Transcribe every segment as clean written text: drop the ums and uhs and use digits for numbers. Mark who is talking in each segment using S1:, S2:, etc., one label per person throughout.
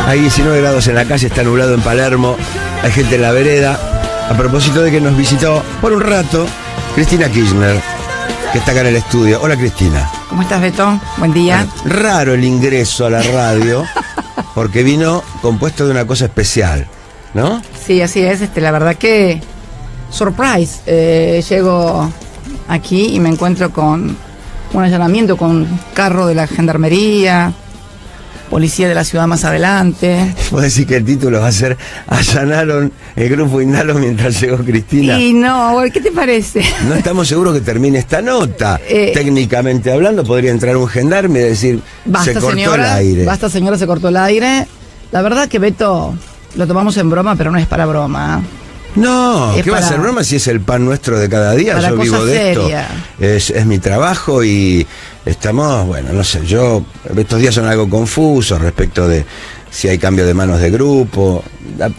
S1: Hay 19 grados en la calle, está nublado en Palermo, hay gente en la vereda. A propósito de que nos visitó por un rato Cristina Kirchner, que está acá en el estudio. Hola, Cristina.
S2: ¿Cómo estás, Beto? Buen día.
S1: Bueno, raro el ingreso a la radio, porque vino compuesto de una cosa especial, ¿no?
S2: Sí, así es. La verdad que surprise. Llego aquí y me encuentro con un allanamiento con carro de la gendarmería, policía de la ciudad más adelante.
S1: ¿Puedo decir que el título va a ser allanaron el grupo Indalo mientras llegó Cristina?
S2: Y no, ¿qué te parece?
S1: No estamos seguros que termine esta nota. Técnicamente hablando, podría entrar un gendarme y decir,
S2: basta,
S1: se cortó
S2: señora,
S1: el aire.
S2: Basta, señora, se cortó el aire. La verdad que, Beto, lo tomamos en broma, pero no es para broma.
S1: No,
S2: es
S1: ¿qué va a ser broma si es el pan nuestro de cada día? Yo vivo de
S2: seria.
S1: Esto. Es mi trabajo y estamos, bueno, no sé, estos días son algo confusos respecto de si hay cambio de manos de grupo.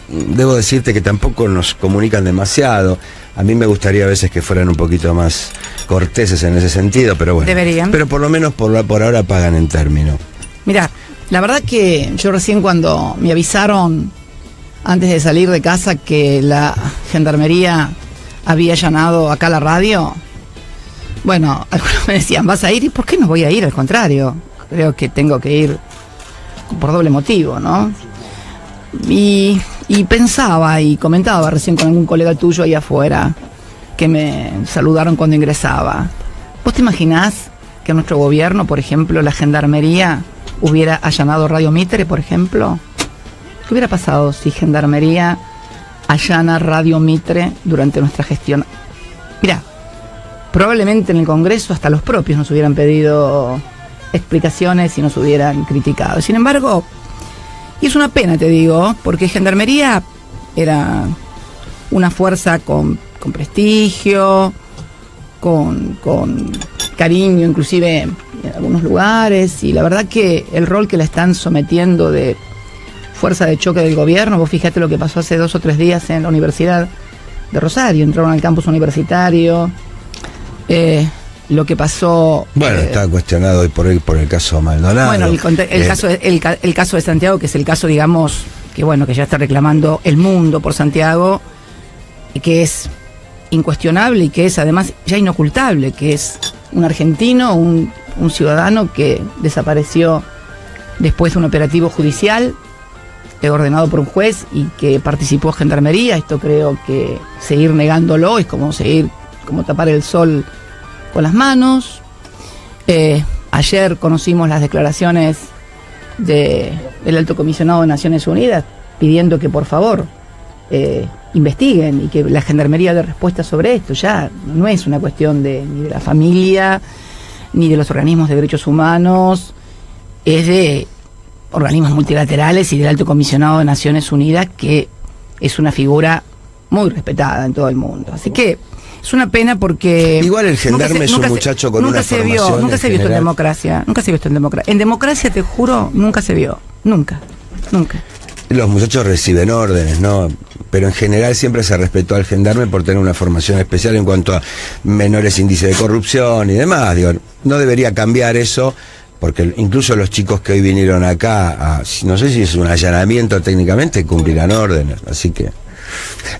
S1: Debo decirte que tampoco nos comunican demasiado. A mí me gustaría a veces que fueran un poquito más corteses en ese sentido, pero bueno.
S2: Deberían.
S1: Pero por lo menos por ahora pagan en término.
S2: Mirá, la verdad que yo recién cuando me avisaron antes de salir de casa que la gendarmería había allanado acá la radio, bueno, algunos me decían, ¿vas a ir? ¿Y por qué no voy a ir? Al contrario, creo que tengo que ir por doble motivo, ¿no? Y pensaba y comentaba recién con algún colega tuyo ahí afuera que me saludaron cuando ingresaba. ¿Vos te imaginás que nuestro gobierno, por ejemplo, la gendarmería hubiera allanado Radio Mitre, por ejemplo? ¿Qué hubiera pasado si Gendarmería allana Radio Mitre durante nuestra gestión? Mirá, probablemente en el Congreso hasta los propios nos hubieran pedido explicaciones y nos hubieran criticado. Sin embargo, y es una pena, te digo, porque Gendarmería era una fuerza con prestigio, con cariño, inclusive en algunos lugares, y la verdad que el rol que la están sometiendo de fuerza de choque del gobierno, vos fíjate lo que pasó hace 2 o 3 días en la Universidad de Rosario, entraron al campus universitario, lo que pasó...
S1: Bueno, está cuestionado hoy por el caso Maldonado.
S2: Bueno, el caso de Santiago, que es el caso, digamos, que bueno, que ya está reclamando el mundo por Santiago, y que es incuestionable y que es además ya inocultable, que es un argentino, un ciudadano que desapareció después de un operativo judicial ordenado por un juez y que participó Gendarmería. Esto creo que seguir negándolo es como tapar el sol con las manos. Ayer conocimos las declaraciones del Alto Comisionado de Naciones Unidas pidiendo que por favor investiguen y que la Gendarmería dé respuesta sobre esto. Ya no es una cuestión ni de la familia ni de los organismos de derechos humanos, es de organismos multilaterales y del Alto Comisionado de Naciones Unidas, que es una figura muy respetada en todo el mundo. Así que es una pena porque... Igual
S1: el gendarme es un muchacho con una formación.
S2: Nunca se vio esto en democracia. Nunca se vio esto en democracia. En democracia, te juro, nunca se vio. Nunca.
S1: Los muchachos reciben órdenes, ¿no? Pero en general siempre se respetó al gendarme por tener una formación especial en cuanto a menores índices de corrupción y demás. Digo, no debería cambiar eso, porque incluso los chicos que hoy vinieron acá, no sé si es un allanamiento técnicamente, cumplirán órdenes. Así que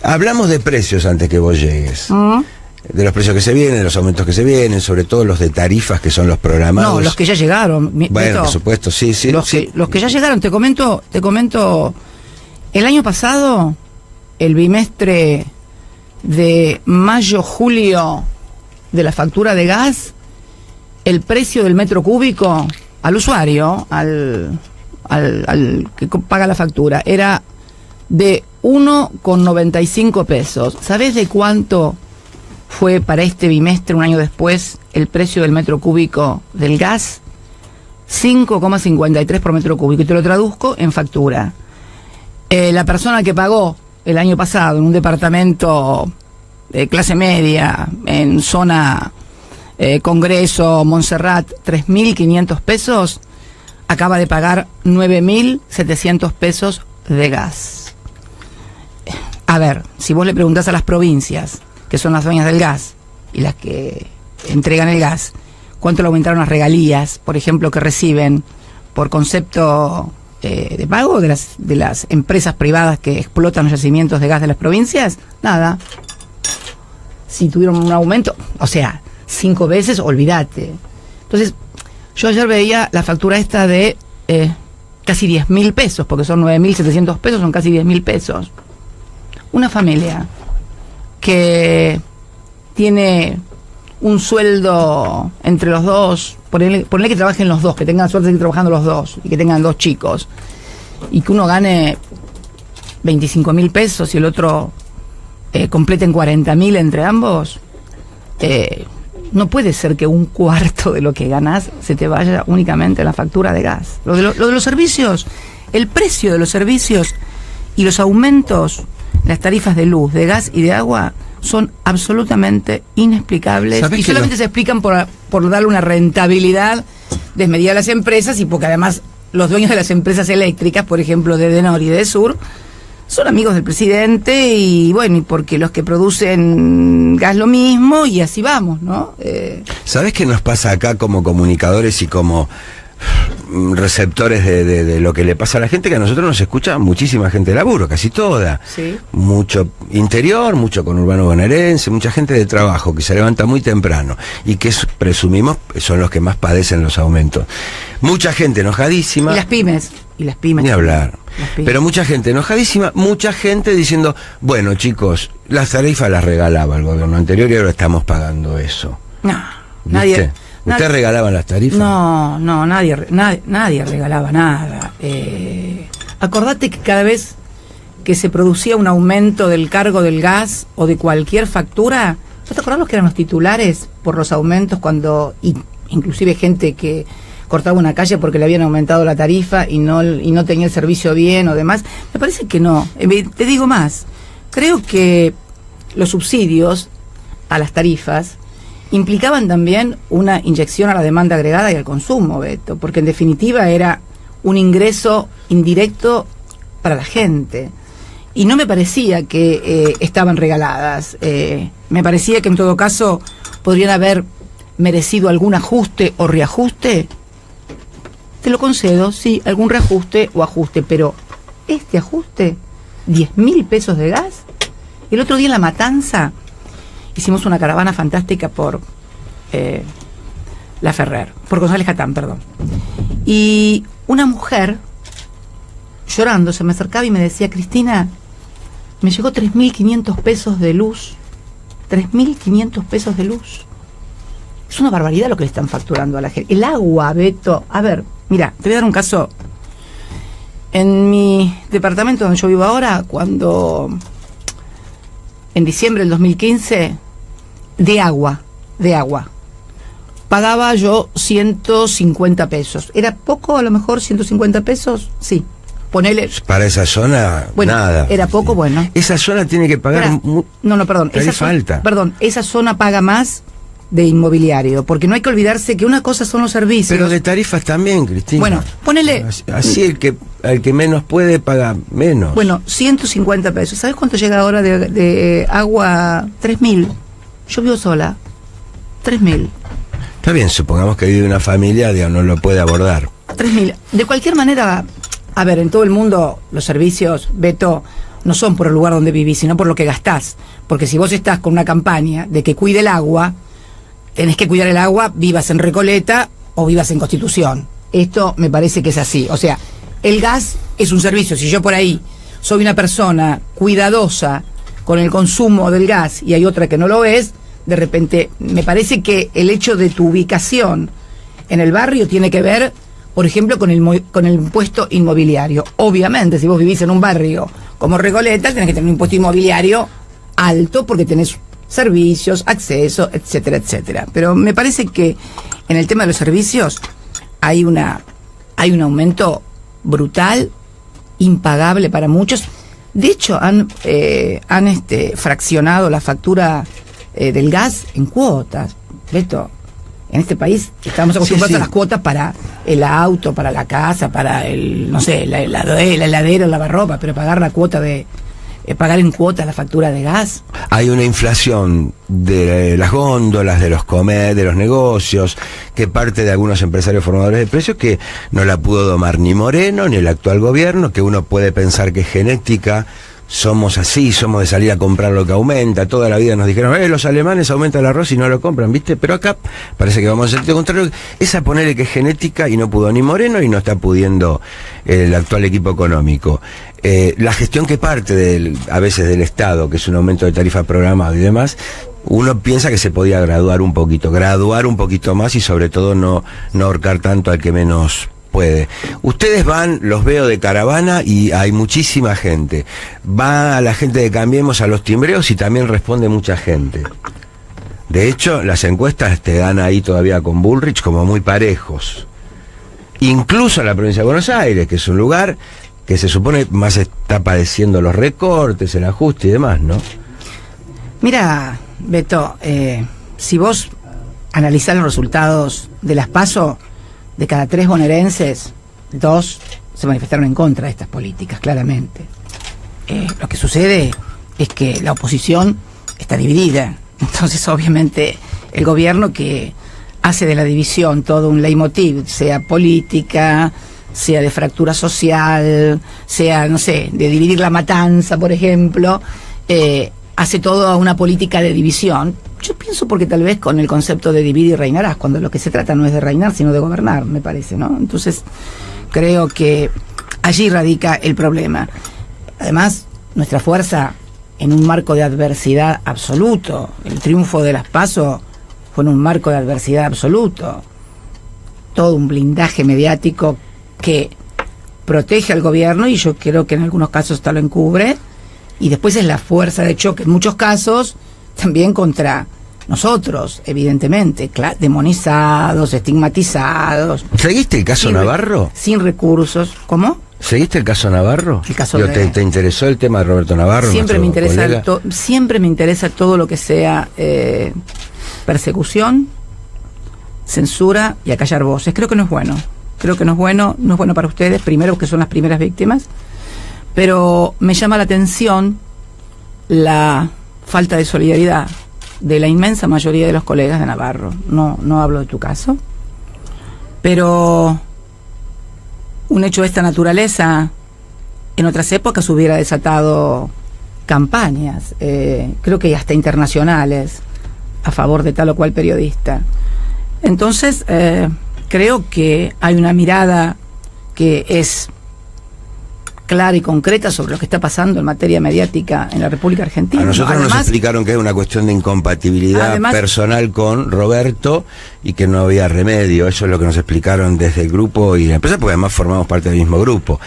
S1: hablamos de precios antes que vos llegues. De los precios que se vienen, de los aumentos que se vienen, sobre todo los de tarifas que son los programados.
S2: No, los que ya llegaron.
S1: Bueno, por supuesto, sí.
S2: Los que ya llegaron, te comento, el año pasado, el bimestre de mayo-julio de la factura de gas, el precio del metro cúbico al usuario, al que paga la factura, era de 1,95 pesos. ¿Sabés de cuánto fue para este bimestre, un año después, el precio del metro cúbico del gas? 5,53 por metro cúbico. Y te lo traduzco en factura. La persona que pagó el año pasado en un departamento de clase media, en zona Congreso, Montserrat, 3.500 pesos, acaba de pagar 9.700 pesos de gas. A ver, si vos le preguntás a las provincias, que son las dueñas del gas y las que entregan el gas, cuánto le aumentaron las regalías, por ejemplo, que reciben por concepto de pago de las empresas privadas que explotan los yacimientos de gas de las provincias? Nada. Si tuvieron un aumento, o sea, 5 veces, olvídate. Entonces, yo ayer veía la factura esta de casi 10.000 pesos, porque son 9.700 pesos, son casi 10.000 pesos. Una familia que tiene un sueldo entre los dos, ponele que trabajen los dos, que tengan suerte de ir trabajando los dos, y que tengan 2 chicos, y que uno gane 25.000 pesos y el otro completen 40.000 entre ambos, no puede ser que un cuarto de lo que ganás se te vaya únicamente a la factura de gas. Lo de los servicios, el precio de los servicios y los aumentos, las tarifas de luz, de gas y de agua son absolutamente inexplicables y solamente se explican por darle una rentabilidad desmedida a las empresas, y porque además los dueños de las empresas eléctricas, por ejemplo de Edenor y de Sur, son amigos del presidente, y bueno, y porque los que producen gas lo mismo, y así vamos, ¿no?
S1: ¿Sabés qué nos pasa acá como comunicadores y como receptores de lo que le pasa a la gente? Que a nosotros nos escucha muchísima gente de laburo, casi toda.
S2: Sí.
S1: Mucho interior, mucho conurbano bonaerense, mucha gente de trabajo que se levanta muy temprano y que presumimos son los que más padecen los aumentos. Mucha gente enojadísima.
S2: Y las pymes.
S1: Ni hablar. Pero mucha gente enojadísima, mucha gente diciendo, bueno, chicos, las tarifas las regalaba el gobierno anterior y ahora estamos pagando eso.
S2: No,
S1: ¿Viste? ¿Ustedes regalaban las tarifas?
S2: No, nadie regalaba nada. Acordate que cada vez que se producía un aumento del cargo del gas o de cualquier factura, ¿no te acordás los que eran los titulares por los aumentos cuando, inclusive gente que cortaba una calle porque le habían aumentado la tarifa y no tenía el servicio bien o demás? Me parece que no. Te digo más, creo que los subsidios a las tarifas implicaban también una inyección a la demanda agregada y al consumo, Beto, porque en definitiva era un ingreso indirecto para la gente. Y no me parecía que estaban regaladas. Me parecía que en todo caso podrían haber merecido algún ajuste o reajuste. Te lo concedo, sí, algún reajuste o ajuste, pero este ajuste, 10.000 pesos de gas. El otro día en La Matanza hicimos una caravana fantástica por La Ferrer, por González Catán, perdón. Y una mujer, llorando, se me acercaba y me decía, Cristina, me llegó 3.500 pesos de luz. 3.500 pesos de luz. Es una barbaridad lo que le están facturando a la gente. El agua, Beto. A ver, mira, te voy a dar un caso. En mi departamento donde yo vivo ahora, cuando en diciembre del 2015, de agua, pagaba yo 150 pesos. ¿Era poco a lo mejor 150 pesos? Sí. Ponele.
S1: Para esa zona,
S2: bueno,
S1: nada.
S2: Era poco, bueno.
S1: Esa zona tiene que pagar.
S2: Perdón. Esa zona paga más de inmobiliario, porque no hay que olvidarse que una cosa son los servicios.
S1: Pero de tarifas también, Cristina.
S2: Bueno, ponele.
S1: Así el que menos puede paga menos.
S2: Bueno, 150 pesos. ¿Sabes cuánto llega ahora de agua? 3.000. Yo vivo sola. 3.000.
S1: Está bien, supongamos que vive una familia, digamos, no lo puede abordar.
S2: 3.000. De cualquier manera, a ver, en todo el mundo los servicios, Beto, no son por el lugar donde vivís, sino por lo que gastás. Porque si vos estás con una campaña de que cuide el agua, tenés que cuidar el agua, vivas en Recoleta o vivas en Constitución. Esto me parece que es así. O sea, el gas es un servicio. Si yo por ahí soy una persona cuidadosa con el consumo del gas y hay otra que no lo es, de repente me parece que el hecho de tu ubicación en el barrio tiene que ver, por ejemplo, con el impuesto inmobiliario. Obviamente, si vos vivís en un barrio como Recoleta, tenés que tener un impuesto inmobiliario alto porque tenés servicios, acceso, etcétera, etcétera. Pero me parece que en el tema de los servicios hay un aumento brutal, impagable para muchos. De hecho, han fraccionado la factura del gas en cuotas. Beto, en este país estamos acostumbrados a las cuotas para el auto, para la casa, para el, no sé, la heladera, el lavarropa, pero pagar la cuota de pagar en cuotas la factura de gas.
S1: Hay una inflación de las góndolas, de los de los negocios, que parte de algunos empresarios formadores de precios que no la pudo domar ni Moreno ni el actual gobierno, que uno puede pensar que es genética. Somos así, somos de salir a comprar lo que aumenta. Toda la vida nos dijeron, los alemanes aumentan el arroz y no lo compran, ¿viste? Pero acá parece que vamos al sentido contrario. Esa ponerle que es genética y no pudo ni Moreno y no está pudiendo el actual equipo económico. La gestión que parte a veces del Estado, que es un aumento de tarifa programado y demás, uno piensa que se podía graduar un poquito más y sobre todo no ahorcar tanto al que menos puede. Ustedes van, los veo de caravana y hay muchísima gente. Va la gente de Cambiemos a los timbreos y también responde mucha gente. De hecho, las encuestas te dan ahí todavía con Bullrich como muy parejos. Incluso en la provincia de Buenos Aires, que es un lugar que se supone más está padeciendo los recortes, el ajuste y demás, ¿no?
S2: Mira, Beto, si vos analizás los resultados de las PASO, de cada 3 bonaerenses, 2 se manifestaron en contra de estas políticas, claramente. Lo que sucede es que la oposición está dividida. Entonces, obviamente, el gobierno que hace de la división todo un leitmotiv, sea política, sea de fractura social, sea, no sé, de dividir la matanza, por ejemplo, hace toda una política de división. Yo pienso porque tal vez con el concepto de dividir y reinarás, cuando lo que se trata no es de reinar, sino de gobernar, me parece, ¿no? Entonces, creo que allí radica el problema. Además, nuestra fuerza en un marco de adversidad absoluto. El triunfo de las PASO fue en un marco de adversidad absoluto. Todo un blindaje mediático que protege al gobierno y yo creo que en algunos casos hasta lo encubre. Y después es la fuerza de choque, en muchos casos, también contra nosotros, evidentemente, demonizados, estigmatizados.
S1: ¿Seguiste el caso Navarro?
S2: Sin recursos. ¿Cómo?
S1: ¿Seguiste el caso Navarro?
S2: El caso
S1: ¿Te interesó el tema de Roberto Navarro?
S2: Siempre me interesa todo lo que sea persecución, censura y acallar voces. Creo que no es bueno. No es bueno para ustedes, primero porque son las primeras víctimas. Pero me llama la atención la falta de solidaridad de la inmensa mayoría de los colegas de Navarro. No hablo de tu caso. Pero un hecho de esta naturaleza en otras épocas hubiera desatado campañas, creo que hasta internacionales, a favor de tal o cual periodista. Entonces, creo que hay una mirada que es clara y concreta sobre lo que está pasando en materia mediática en la República Argentina.
S1: A nosotros nos explicaron que es una cuestión de incompatibilidad personal con Roberto y que no había remedio. Eso es lo que nos explicaron desde el grupo y la empresa, porque además formamos parte del mismo grupo.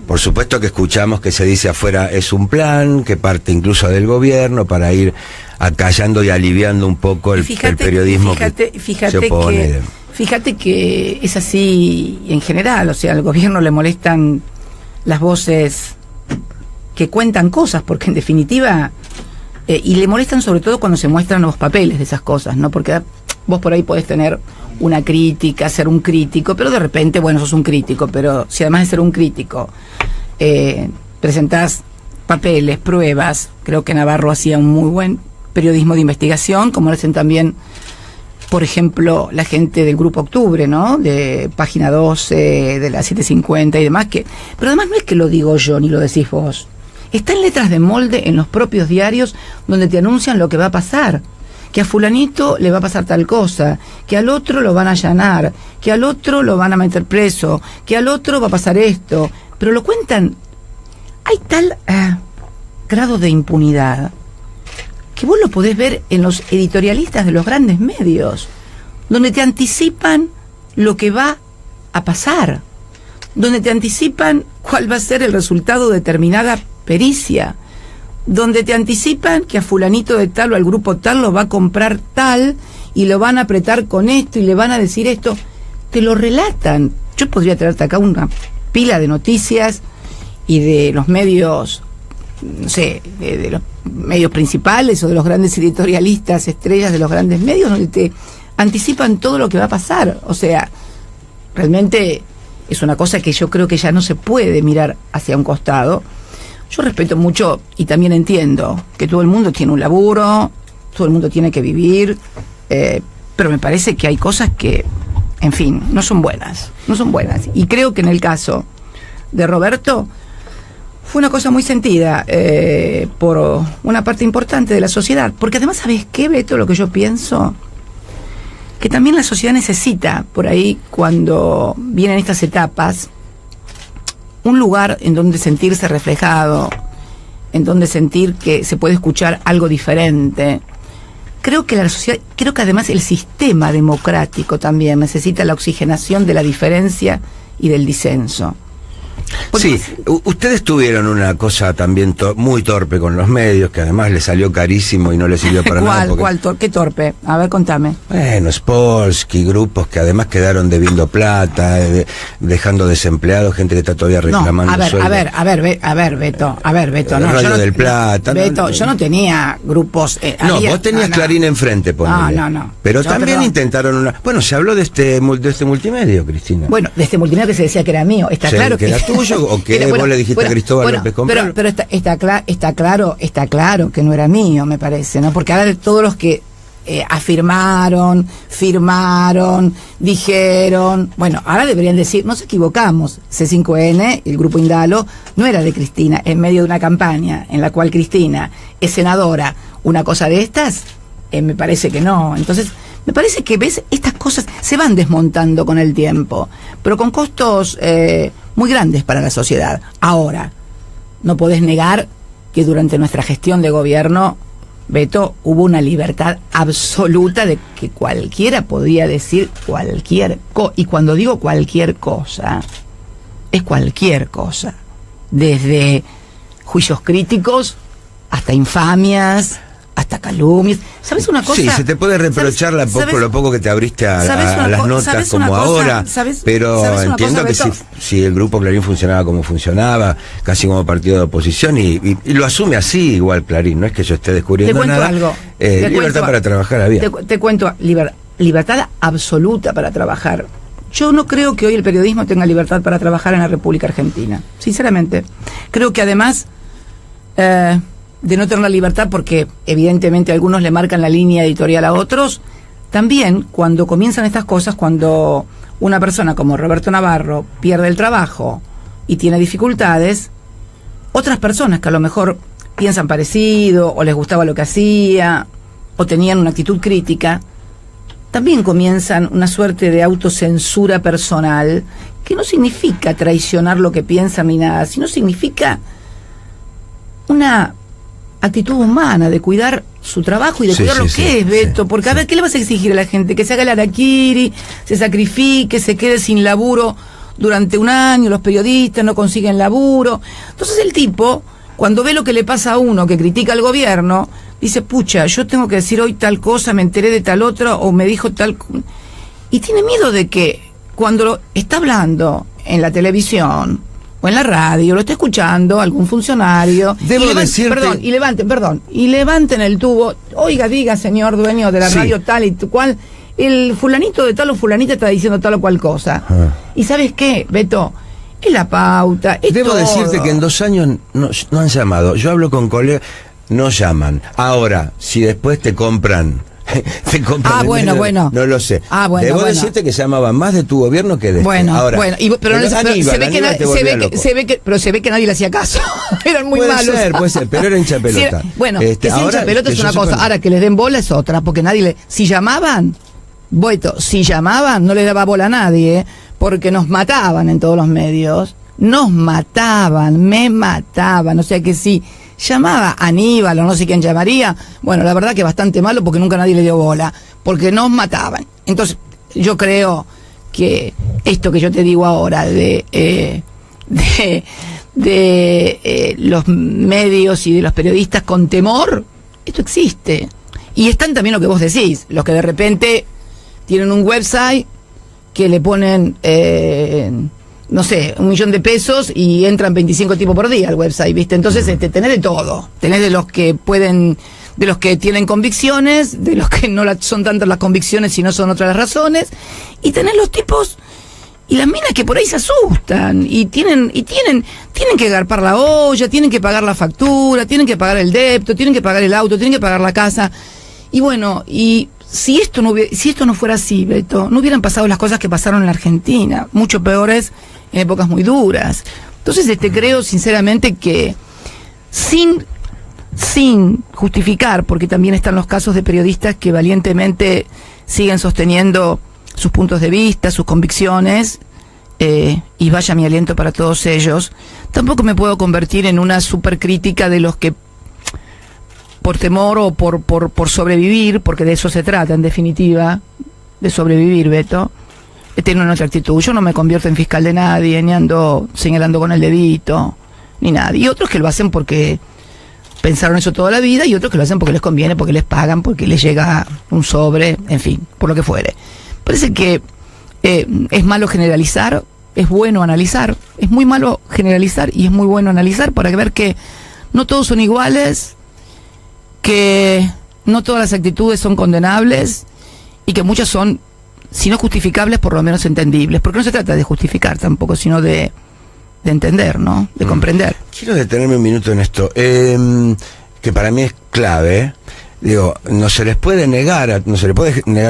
S1: Por supuesto que escuchamos que se dice afuera es un plan, que parte incluso del gobierno para ir acallando y aliviando un poco el periodismo que se opone.
S2: Fíjate que es así en general, o sea, al gobierno le molestan las voces que cuentan cosas, porque en definitiva, y le molestan sobre todo cuando se muestran los papeles de esas cosas, ¿no? Porque vos por ahí podés tener una crítica, ser un crítico, pero de repente, bueno, sos un crítico, pero si además de ser un crítico, presentás papeles, pruebas, creo que Navarro hacía un muy buen periodismo de investigación, como lo hacen también, por ejemplo, la gente del Grupo Octubre, ¿no? De Página 12, de la 750 y demás, pero además no es que lo digo yo ni lo decís vos. Está en letras de molde en los propios diarios donde te anuncian lo que va a pasar. Que a fulanito le va a pasar tal cosa, que al otro lo van a allanar, que al otro lo van a meter preso, que al otro va a pasar esto. Pero lo cuentan. Hay tal grado de impunidad que vos lo podés ver en los editorialistas de los grandes medios, donde te anticipan lo que va a pasar, donde te anticipan cuál va a ser el resultado de determinada pericia, donde te anticipan que a fulanito de tal o al grupo tal lo va a comprar tal y lo van a apretar con esto y le van a decir esto. Te lo relatan. Yo podría traerte acá una pila de noticias y de los medios, no sé, de los medios principales o de los grandes editorialistas, estrellas de los grandes medios, donde te anticipan todo lo que va a pasar. O sea, realmente es una cosa que yo creo que ya no se puede mirar hacia un costado, Yo respeto mucho y también entiendo que todo el mundo tiene un laburo, todo el mundo tiene que vivir, pero me parece que hay cosas que, en fin, no son buenas. Y creo que en el caso de Roberto fue una cosa muy sentida por una parte importante de la sociedad. Porque además, ¿sabes qué, Beto? Lo que yo pienso, que también la sociedad necesita, por ahí, cuando vienen estas etapas, un lugar en donde sentirse reflejado, en donde sentir que se puede escuchar algo diferente. Creo que la sociedad, creo que además el sistema democrático también necesita la oxigenación de la diferencia y del disenso.
S1: Sí, ustedes tuvieron una cosa también muy torpe con los medios, que además les salió carísimo y no les sirvió para nada.
S2: ¿Qué torpe? A ver, contame.
S1: Bueno, Spolsky, grupos que además quedaron debiendo plata, dejando desempleados, gente que está todavía reclamando sueldo.
S2: A ver, Beto.
S1: El Radio del Plata.
S2: Beto, yo no tenía grupos.
S1: Vos tenías Clarín enfrente, ponele.
S2: No.
S1: Pero también intentaron una. Bueno, se habló de este multimedio, Cristina.
S2: Bueno, de este multimedio que se decía que era mío. Está claro
S1: que era tuyo, o que vos le dijiste a Cristóbal López comprarlo.
S2: Pero está claro que no era mío, me parece, ¿no? Porque ahora de todos los que afirmaron, firmaron, dijeron, bueno, ahora deberían decir, nos equivocamos, C5N, el grupo Indalo, no era de Cristina, en medio de una campaña en la cual Cristina es senadora, una cosa de estas, me parece que no. Entonces, me parece que, ves, estas cosas se van desmontando con el tiempo, pero con costos muy grandes para la sociedad. Ahora, no podés negar que durante nuestra gestión de gobierno, Beto, hubo una libertad absoluta de que cualquiera podía decir cualquier cosa. Y cuando digo cualquier cosa, es cualquier cosa. Desde juicios críticos hasta infamias, hasta calumnias. ¿Sabes una cosa?
S1: Sí, se te puede reprochar lo poco que te abriste a las notas como ahora, pero entiendo que si el grupo Clarín funcionaba como funcionaba, casi como partido de oposición, y lo asume así igual Clarín, no es que yo esté descubriendo nada. Libertad para trabajar había.
S2: Te cuento, libertad absoluta para trabajar. Yo no creo que hoy el periodismo tenga libertad para trabajar en la República Argentina, sinceramente. Creo que además de no tener la libertad, porque evidentemente algunos le marcan la línea editorial a otros, también cuando comienzan estas cosas, cuando una persona como Roberto Navarro pierde el trabajo y tiene dificultades, otras personas que a lo mejor piensan parecido, o les gustaba lo que hacía, o tenían una actitud crítica, también comienzan una suerte de autocensura personal, que no significa traicionar lo que piensan ni nada, sino significa una actitud humana de cuidar su trabajo y de cuidar lo que es, Beto, porque a ver, ¿qué le vas a exigir a la gente? Que se haga el harakiri, se sacrifique, se quede sin laburo durante un año, los periodistas no consiguen laburo. Entonces el tipo, cuando ve lo que le pasa a uno que critica al gobierno, dice, pucha, yo tengo que decir hoy tal cosa, me enteré de tal otra, o me dijo tal... Y tiene miedo de que cuando lo está hablando en la televisión o en la radio, lo está escuchando algún funcionario, y levanten el tubo, oiga, diga, señor dueño de la radio tal y cual, el fulanito de tal o fulanita está diciendo tal o cual cosa. Y ¿sabes qué, Beto? Es la pauta, es
S1: Debo
S2: todo.
S1: decirte que en 2 años no han llamado. Yo hablo con colegas, no llaman. Ahora, si después te compran...
S2: bueno.
S1: No lo sé. Debo decirte que se llamaban más de tu gobierno que de
S2: Ahora, pero se ve que nadie le hacía caso. Eran muy malos.
S1: Puede ser, pero era hincha pelota.
S2: Que sea hincha pelota es una cosa. Ahora, que les den bola es otra, porque si llamaban, no le daba bola a nadie, porque nos mataban en todos los medios. Me mataban. O sea que sí. Llamaba a Aníbal o no sé quién llamaría, bueno, la verdad que bastante malo, porque nunca nadie le dio bola, porque nos mataban. Entonces yo creo que esto que yo te digo ahora de los medios y de los periodistas con temor, esto existe. Y están también lo que vos decís, los que de repente tienen un website que le ponen no sé, 1 millón de pesos y entran 25 tipos por día al website, ¿viste? Entonces tenés de todo. Tenés de los que pueden, de los que tienen convicciones, de los que no son tantas las convicciones sino son otras las razones, y tenés los tipos Y las minas que por ahí se asustan y tienen que garpar la olla, tienen que pagar la factura, tienen que pagar el débito, tienen que pagar el auto, tienen que pagar la casa. Y bueno, y si esto no fuera así, Beto, no hubieran pasado las cosas que pasaron en la Argentina, mucho peores en épocas muy duras. Entonces, creo sinceramente que sin justificar, porque también están los casos de periodistas que valientemente siguen sosteniendo sus puntos de vista, sus convicciones, y vaya mi aliento para todos ellos. Tampoco me puedo convertir en una supercrítica de los que por temor o por sobrevivir, porque de eso se trata en definitiva, de sobrevivir, Beto, tienen otra actitud. Yo no me convierto en fiscal de nadie, ni ando señalando con el dedito, ni nada. Y otros que lo hacen porque pensaron eso toda la vida, y otros que lo hacen porque les conviene, porque les pagan, porque les llega un sobre, en fin, por lo que fuere. Parece que es malo generalizar, es bueno analizar. Es muy malo generalizar y es muy bueno analizar para ver que no todos son iguales, que no todas las actitudes son condenables y que muchas son, si no justificables, por lo menos entendibles. Porque no se trata de justificar tampoco, sino de entender, ¿no? De comprender.
S1: Quiero detenerme un minuto en esto, que para mí es clave. Digo, no se le puede negar a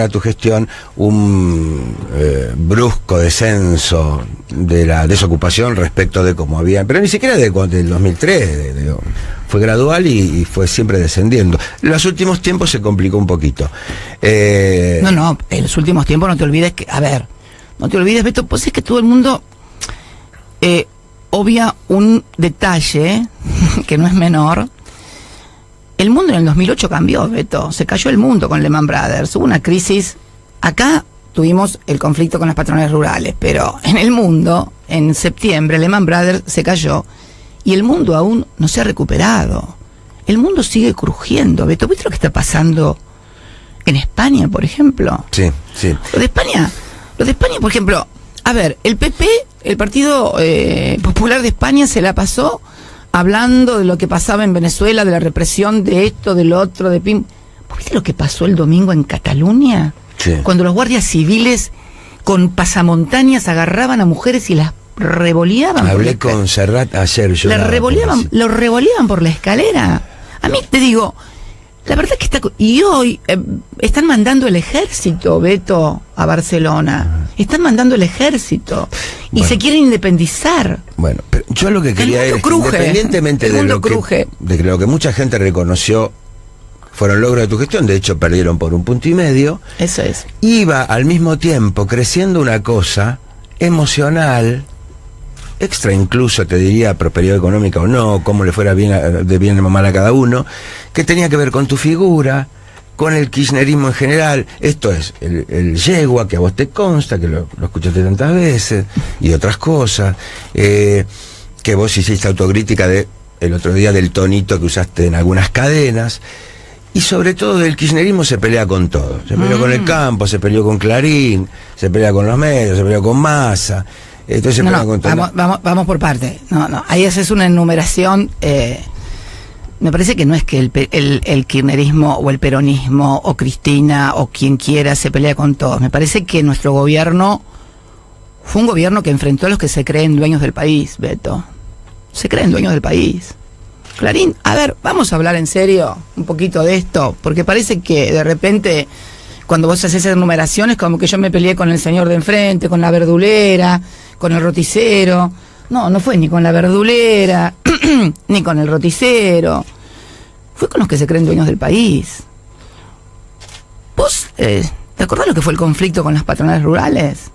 S1: tu gestión un brusco descenso de la desocupación respecto de cómo había, pero ni siquiera del 2003, fue gradual y fue siempre descendiendo. En los últimos tiempos se complicó un poquito.
S2: No, en los últimos tiempos no te olvides que, no te olvides, Beto, pues es que todo el mundo obvia un detalle que no es menor. El mundo en el 2008 cambió, Beto. Se cayó el mundo con Lehman Brothers. Hubo una crisis. Acá tuvimos el conflicto con las patronales rurales, pero en el mundo, en septiembre, Lehman Brothers se cayó y el mundo aún no se ha recuperado. El mundo sigue crujiendo, Beto. ¿Viste lo que está pasando en España, por ejemplo?
S1: Sí.
S2: Lo de España, por ejemplo, el PP, el Partido Popular de España, se la pasó hablando de lo que pasaba en Venezuela, de la represión, de esto, de lo otro, de pim. ¿Viste lo que pasó el domingo en Cataluña?
S1: Sí.
S2: Cuando los guardias civiles con pasamontañas agarraban a mujeres y las revoleaban.
S1: Hablé con Serrat ayer.
S2: Lo revoleaban por la escalera. A mí te digo, la verdad que y hoy están mandando el ejército, Beto, a Barcelona. Están mandando el ejército. Y se quieren independizar.
S1: Bueno, pero yo lo que quería es, independientemente de lo que mucha gente reconoció fueron logros de tu gestión, de hecho perdieron por 1,5 puntos,
S2: eso es,
S1: iba al mismo tiempo creciendo una cosa emocional, extra incluso, te diría, prosperidad económica o no, cómo le fuera de bien o mal a cada uno, que tenía que ver con tu figura, con el kirchnerismo en general. Esto es el yegua, que a vos te consta, que lo escuchaste tantas veces, y otras cosas, que vos hiciste autocrítica el otro día del tonito que usaste en algunas cadenas, y sobre todo del kirchnerismo se pelea con todo. Se peleó con el campo, se peleó con Clarín, se pelea con los medios, se peleó con Massa. Entonces
S2: vamos por parte. Ahí haces una enumeración. Me parece que no es que el kirchnerismo o el peronismo o Cristina o quien quiera se pelea con todos. Me parece que nuestro gobierno fue un gobierno que enfrentó a los que se creen dueños del país, Beto. Se creen dueños del país. Clarín, vamos a hablar en serio un poquito de esto, porque parece que de repente cuando vos haces esas enumeraciones como que yo me peleé con el señor de enfrente, con la verdulera, con el roticero. No fue ni con la verdulera, ni con el roticero. Fue con los que se creen dueños del país. ¿Vos te acordás lo que fue el conflicto con las patronales rurales?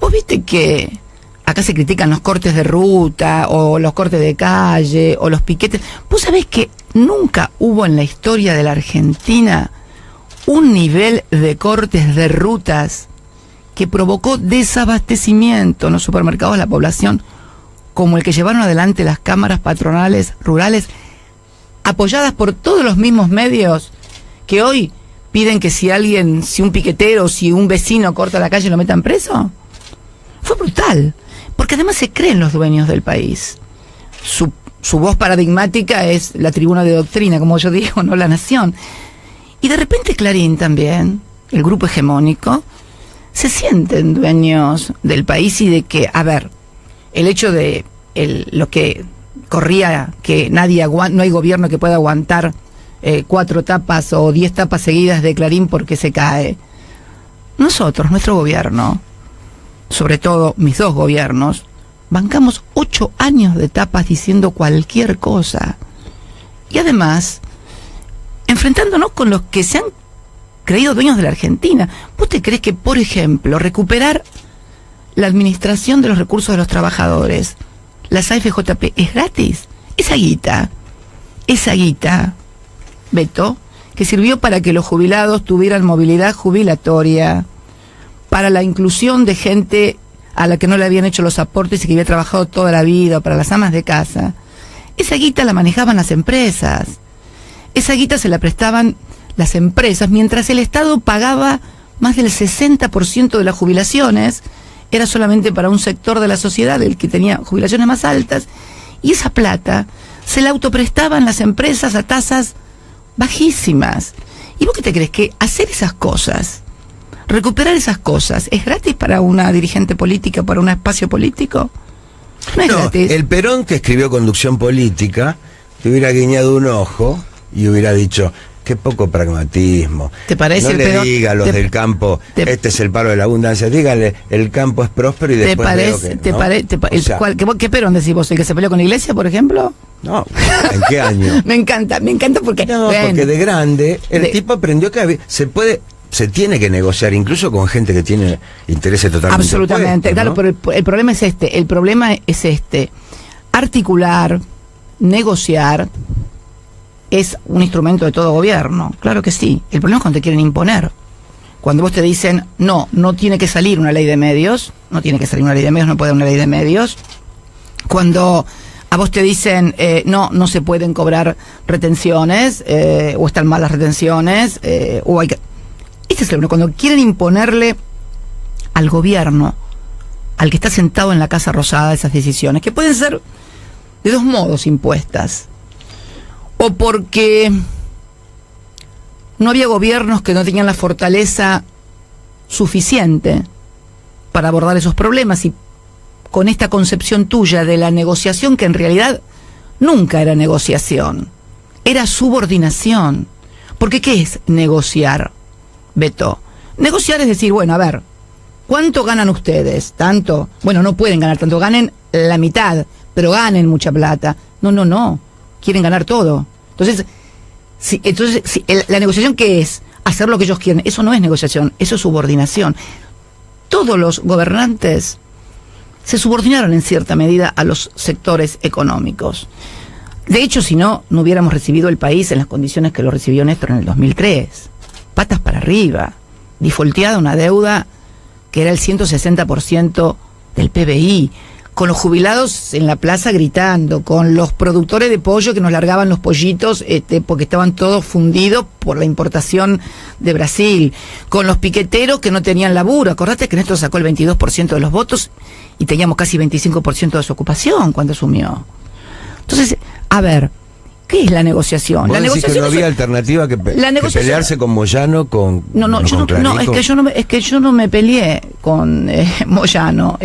S2: ¿Vos viste que acá se critican los cortes de ruta, o los cortes de calle, o los piquetes? ¿Vos sabés que nunca hubo en la historia de la Argentina un nivel de cortes de rutas que provocó desabastecimiento en los supermercados de la población como el que llevaron adelante las cámaras patronales rurales, apoyadas por todos los mismos medios que hoy piden que si un piquetero, si un vecino corta la calle, lo metan preso? Fue brutal, porque además se creen los dueños del país. Su voz paradigmática es la tribuna de doctrina, como yo digo, no La Nación. Y de repente Clarín también, el grupo hegemónico, se sienten dueños del país y de que, a ver, el hecho de lo que corría, que no hay gobierno que pueda aguantar 4 tapas o 10 tapas seguidas de Clarín porque se cae. Nosotros, nuestro gobierno, sobre todo mis 2 gobiernos, bancamos 8 años de tapas diciendo cualquier cosa. Y además, enfrentándonos con los que se han creído dueños de la Argentina. ¿Vos te crees que, por ejemplo, recuperar la administración de los recursos de los trabajadores, las AFJP, es gratis? Esa guita, Beto, que sirvió para que los jubilados tuvieran movilidad jubilatoria, para la inclusión de gente a la que no le habían hecho los aportes y que había trabajado toda la vida, para las amas de casa. Esa guita la manejaban las empresas. Esa guita se la prestaban las empresas, mientras el Estado pagaba más del 60% de las jubilaciones, era solamente para un sector de la sociedad, el que tenía jubilaciones más altas, y esa plata se la autoprestaban las empresas a tasas bajísimas. ¿Y vos qué te crees? ¿Que hacer esas cosas, recuperar esas cosas, es gratis para una dirigente política, para un espacio político? No es gratis.
S1: El Perón, que escribió Conducción Política, te hubiera guiñado un ojo y hubiera dicho: qué poco pragmatismo.
S2: ¿Te parece?
S1: No le diga a los del campo, este es el palo de la abundancia. Dígale, el campo es próspero y después
S2: ¿Qué Perón decís vos? ¿El que se peleó con la Iglesia, por ejemplo?
S1: No, ¿en qué año?
S2: Me encanta porque...
S1: No, porque de grande, el tipo aprendió que se tiene que negociar, incluso con gente que tiene intereses totalmente
S2: absolutamente,
S1: opuestos, ¿no?
S2: Claro, pero el problema es este. Articular, negociar, es un instrumento de todo gobierno, claro que sí. El problema es cuando te quieren imponer. Cuando vos te dicen, no tiene que salir una ley de medios, no puede haber una ley de medios. Cuando a vos te dicen, no se pueden cobrar retenciones, o están mal las retenciones, o hay que... Este es el problema, cuando quieren imponerle al gobierno, al que está sentado en la Casa Rosada, esas decisiones, que pueden ser de 2 modos impuestas. O porque no había gobiernos que no tenían la fortaleza suficiente para abordar esos problemas, y con esta concepción tuya de la negociación, que en realidad nunca era negociación, era subordinación. Porque ¿qué es negociar, Beto? Negociar es decir, bueno, a ver, ¿cuánto ganan ustedes? ¿Tanto? Bueno, no pueden ganar tanto, ganen la mitad, pero ganen mucha plata. No. Quieren ganar todo. Entonces, la negociación, ¿qué es? Hacer lo que ellos quieren. Eso no es negociación, eso es subordinación. Todos los gobernantes se subordinaron en cierta medida a los sectores económicos. De hecho, si no hubiéramos recibido el país en las condiciones que lo recibió Néstor en el 2003. Patas para arriba, defaulteada una deuda que era el 160% del PBI, con los jubilados en la plaza gritando, con los productores de pollo que nos largaban los pollitos porque estaban todos fundidos por la importación de Brasil, con los piqueteros que no tenían laburo. Acordate que Néstor sacó el 22% de los votos y teníamos casi 25% de su ocupación cuando asumió. Entonces, a ver, ¿qué es la negociación? La negociación
S1: que no había alternativa que pelearse con Moyano,
S2: es que yo no me peleé con Moyano.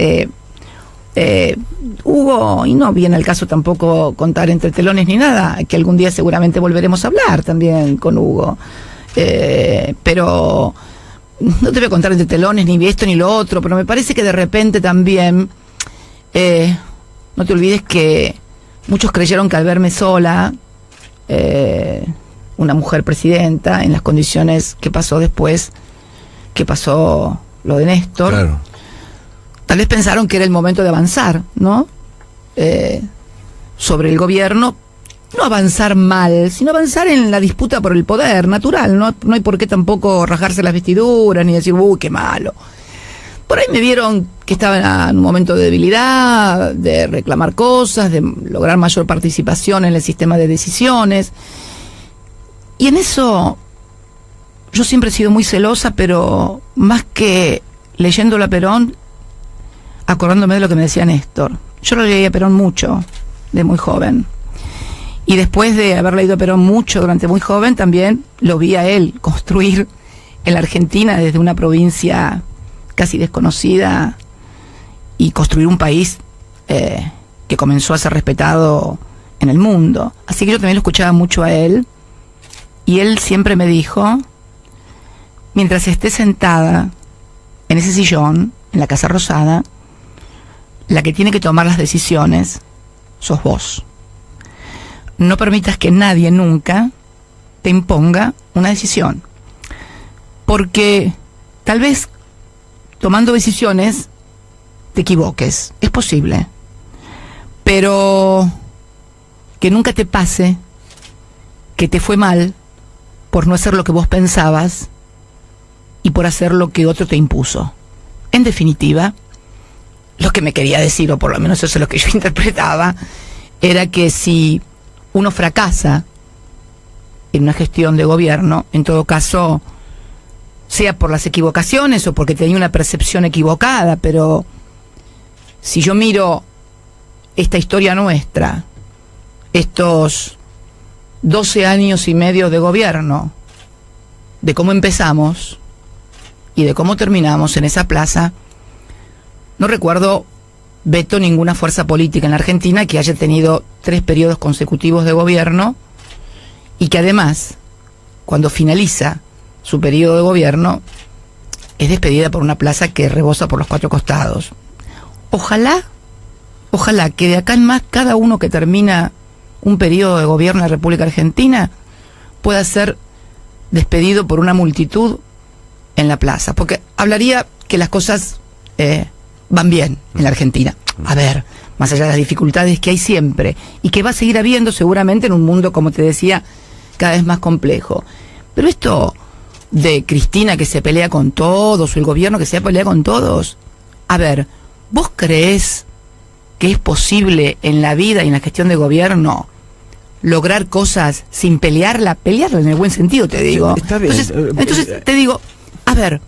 S2: Hugo, y no viene al caso tampoco contar entre telones ni nada, que algún día seguramente volveremos a hablar también con Hugo, pero no te voy a contar entre telones ni esto ni lo otro, pero me parece que de repente también no te olvides que muchos creyeron que al verme sola, una mujer presidenta, en las condiciones que pasó después, que pasó lo de Néstor,
S1: claro,
S2: tal vez pensaron que era el momento de avanzar, ¿no? Sobre el gobierno, no avanzar mal, sino avanzar en la disputa por el poder, natural, no hay por qué tampoco rajarse las vestiduras, ni decir, qué malo. Por ahí me vieron que estaba en un momento de debilidad, de reclamar cosas, de lograr mayor participación en el sistema de decisiones. Y en eso yo siempre he sido muy celosa, pero más que leyéndolo a Perón, acordándome de lo que me decía Néstor. Yo lo leí a Perón mucho, de muy joven. Y después de haber leído a Perón mucho durante muy joven, también lo vi a él construir en la Argentina desde una provincia casi desconocida y construir un país que comenzó a ser respetado en el mundo. Así que yo también lo escuchaba mucho a él, y él siempre me dijo: mientras estés sentada en ese sillón, en la Casa Rosada, la que tiene que tomar las decisiones sos vos. No permitas que nadie nunca te imponga una decisión, porque tal vez tomando decisiones te equivoques, es posible, pero que nunca te pase que te fue mal por no hacer lo que vos pensabas y por hacer lo que otro te impuso. En definitiva, lo que me quería decir, o por lo menos eso es lo que yo interpretaba, era que si uno fracasa en una gestión de gobierno, en todo caso, sea por las equivocaciones o porque tenía una percepción equivocada, pero si yo miro esta historia nuestra, estos 12 años y medio de gobierno, de cómo empezamos y de cómo terminamos en esa plaza, no recuerdo, Beto, ninguna fuerza política en la Argentina que haya tenido 3 periodos consecutivos de gobierno y que además, cuando finaliza su periodo de gobierno, es despedida por una plaza que rebosa por los 4 costados. Ojalá que de acá en más cada uno que termina un periodo de gobierno en la República Argentina pueda ser despedido por una multitud en la plaza, porque hablaría que las cosas van bien en la Argentina. A ver, más allá de las dificultades que hay siempre y que va a seguir habiendo seguramente en un mundo, como te decía, cada vez más complejo. Pero esto de Cristina que se pelea con todos, o el gobierno que se pelea con todos, a ver, ¿vos creés que es posible en la vida y en la gestión de gobierno lograr cosas sin pelearla en el buen sentido, te digo?
S1: Está bien.
S2: Entonces te digo, a ver,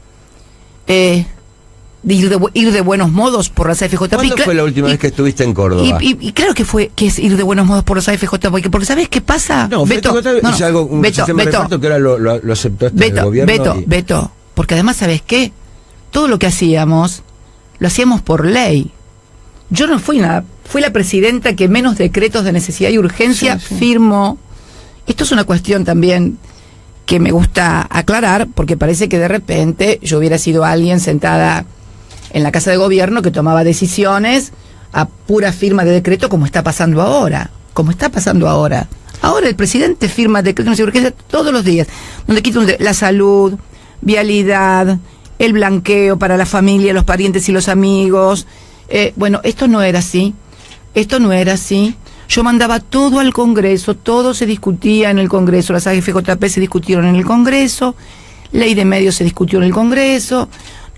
S2: ir de buenos modos por las AFJP.
S1: ¿Cuándo fue la última vez que estuviste en Córdoba?
S2: Y claro que es ir de buenos modos por las AFJP, porque ¿sabes qué pasa?
S1: No, Beto, es algo, un sistema de reparto que ahora lo aceptó el gobierno.
S2: Beto, porque además, ¿sabes qué? Todo lo que hacíamos, lo hacíamos por ley. Yo no fui nada, fui la presidenta que menos decretos de necesidad y urgencia firmó. Esto es una cuestión también que me gusta aclarar, porque parece que de repente yo hubiera sido alguien sentada en la Casa de Gobierno que tomaba decisiones a pura firma de decreto, como está pasando ahora. Ahora el presidente firma decretos de necesidad y urgencia todos los días, donde quita la salud, vialidad, el blanqueo para la familia, los parientes y los amigos. Bueno, esto no era así. Yo mandaba todo al Congreso, todo se discutía en el Congreso, las AFJP se discutieron en el Congreso, ley de medios se discutió en el Congreso,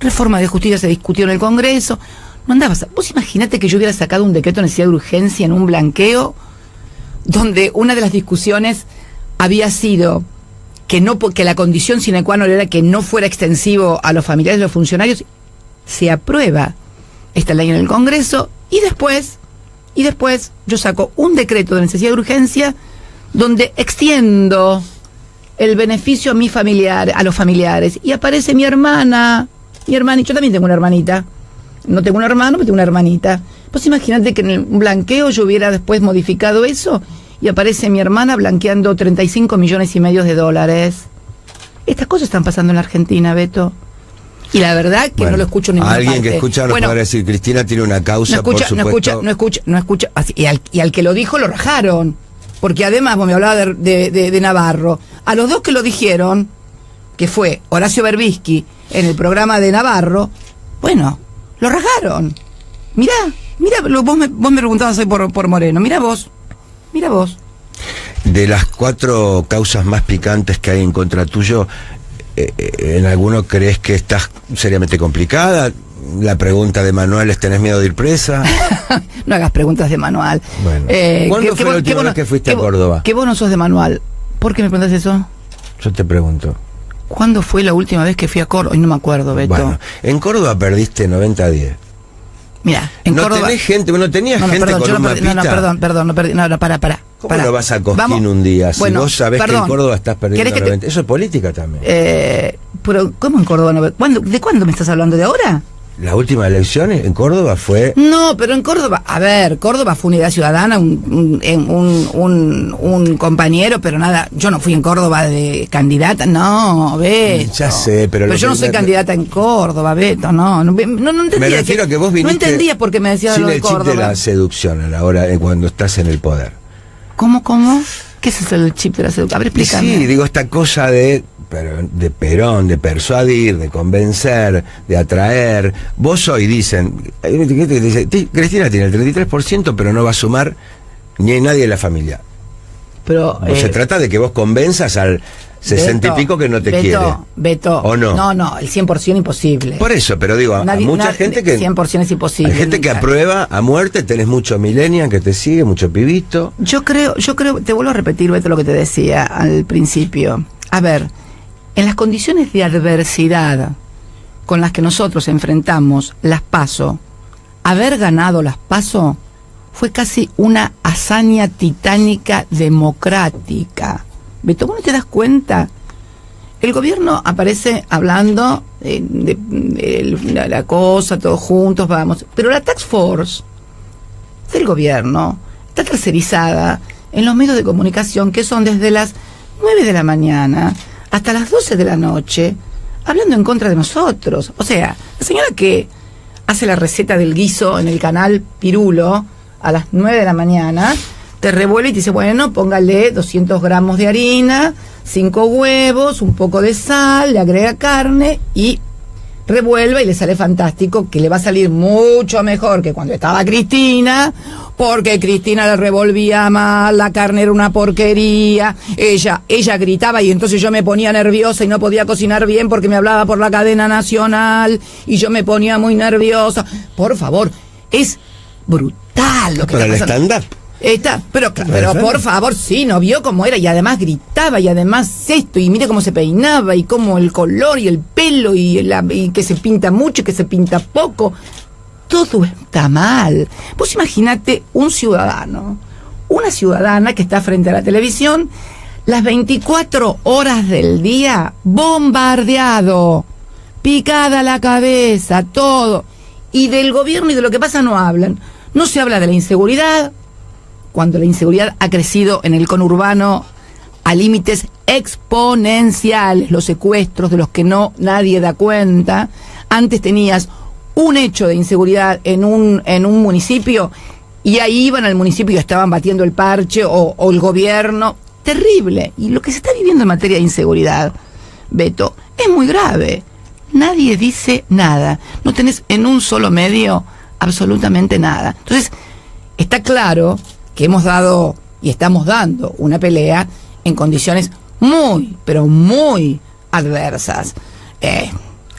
S2: reforma de justicia se discutió en el Congreso. No andabas. Vos imaginate que yo hubiera sacado un decreto de necesidad de urgencia en un blanqueo, donde una de las discusiones había sido que la condición sine qua non era que no fuera extensivo a los familiares de los funcionarios. Se aprueba esta ley en el Congreso y después yo saco un decreto de necesidad de urgencia donde extiendo el beneficio a los familiares, y aparece mi hermana, y yo también tengo una hermanita, no tengo un hermano, pero tengo una hermanita. Pues imagínate que en el blanqueo yo hubiera después modificado eso y aparece mi hermana blanqueando 35,5 millones de dólares. Estas cosas están pasando en la Argentina, Beto. Y la verdad que no lo escucho en ninguna
S1: alguien
S2: parte.
S1: Que escucha podrá decir, Cristina tiene una causa, por supuesto.
S2: No escucha. Y al que lo dijo lo rajaron. Porque además, vos me hablaba de Navarro. A los dos que lo dijeron, que fue Horacio Berbisky en el programa de Navarro, bueno, lo rajaron. Mirá, vos me preguntabas hoy por Moreno. Mirá vos.
S1: De las 4 causas más picantes que hay en contra tuyo, ¿en alguno crees que estás seriamente complicada? La pregunta de Manuel es: ¿tenés miedo de ir presa?
S2: No hagas preguntas de Manuel.
S1: Bueno. ¿Cuándo fue la última vez que fuiste a Córdoba?
S2: Que vos no sos de Manuel. ¿Por qué me preguntas eso?
S1: Yo te pregunto.
S2: ¿Cuándo fue la última vez que fui a Córdoba? Hoy no me acuerdo, Beto. Bueno,
S1: en Córdoba perdiste 90-10.
S2: Mira, en Córdoba...
S1: ¿No tenés gente? ¿No tenías gente
S2: perdón,
S1: con un mapita?
S2: No, perdí. No, para.
S1: ¿Cómo lo vas a Cosquín un día? Si vos sabés que en Córdoba estás perdiendo 90. Eso es política también.
S2: pero ¿cómo en Córdoba no ve? ¿De cuándo me estás hablando? ¿De ahora?
S1: La última elección en Córdoba fue...
S2: No, pero en Córdoba, a ver, Córdoba fue Unidad Ciudadana, un compañero, pero nada, yo no fui en Córdoba de candidata, no, Beto.
S1: Ya sé, pero
S2: yo no soy candidata en Córdoba, Beto, no entendía.
S1: Me refiero a que vos viniste...
S2: No entendía por qué me decías lo de Córdoba.
S1: Sin el chip de la seducción a la hora, cuando estás en el poder.
S2: ¿Cómo? ¿Qué es eso del chip de la seducción? A ver, explícame.
S1: Sí, digo, esta cosa de Perón, de persuadir, de convencer, de atraer. Vos hoy dicen, Cristina tiene el 33%, pero no va a sumar ni nadie de la familia.
S2: Pero
S1: se trata de que vos convenzas al 60 y pico que no te quiere.
S2: Beto,
S1: ¿o no?
S2: No, el 100% imposible.
S1: Por eso, pero digo, hay mucha gente que...
S2: 100% es imposible.
S1: Hay gente que aprueba a muerte, tenés mucho millennial que te sigue, mucho pibito.
S2: Yo creo, te vuelvo a repetir, Beto, lo que te decía al principio. A ver, en las condiciones de adversidad con las que nosotros enfrentamos las PASO, haber ganado las PASO fue casi una hazaña titánica democrática. Beto, ¿vos no te das cuenta? El gobierno aparece hablando de la cosa, todos juntos, vamos. Pero la Task Force del gobierno está tercerizada en los medios de comunicación, que son desde las 9 de la mañana hasta las 12 de la noche, hablando en contra de nosotros. O sea, la señora que hace la receta del guiso en el canal Pirulo a las 9 de la mañana, te revuelve y te dice, bueno, póngale 200 gramos de harina, 5 huevos, un poco de sal, le agrega carne y revuelva y le sale fantástico, que le va a salir mucho mejor que cuando estaba Cristina, porque Cristina le revolvía mal, la carne era una porquería, ella gritaba y entonces yo me ponía nerviosa y no podía cocinar bien porque me hablaba por la cadena nacional y yo me ponía muy nerviosa. Por favor, es brutal lo que
S1: para
S2: está pasando.
S1: El stand-up.
S2: Pero por favor, sí, no vio cómo era y además gritaba y además esto y mire cómo se peinaba y cómo el color y el pelo y que se pinta mucho y que se pinta poco. Todo está mal. Vos imaginate un ciudadano, una ciudadana que está frente a la televisión las 24 horas del día, bombardeado, picada la cabeza, todo. Y del gobierno y de lo que pasa no hablan. No se habla de la inseguridad, cuando la inseguridad ha crecido en el conurbano a límites exponenciales, los secuestros de los que nadie da cuenta. Antes tenías un hecho de inseguridad en un municipio y ahí iban al municipio y estaban batiendo el parche o el gobierno. Terrible. Y lo que se está viviendo en materia de inseguridad, Beto, es muy grave. Nadie dice nada. No tenés en un solo medio absolutamente nada. Entonces, está claro que hemos dado y estamos dando una pelea en condiciones muy, pero muy adversas.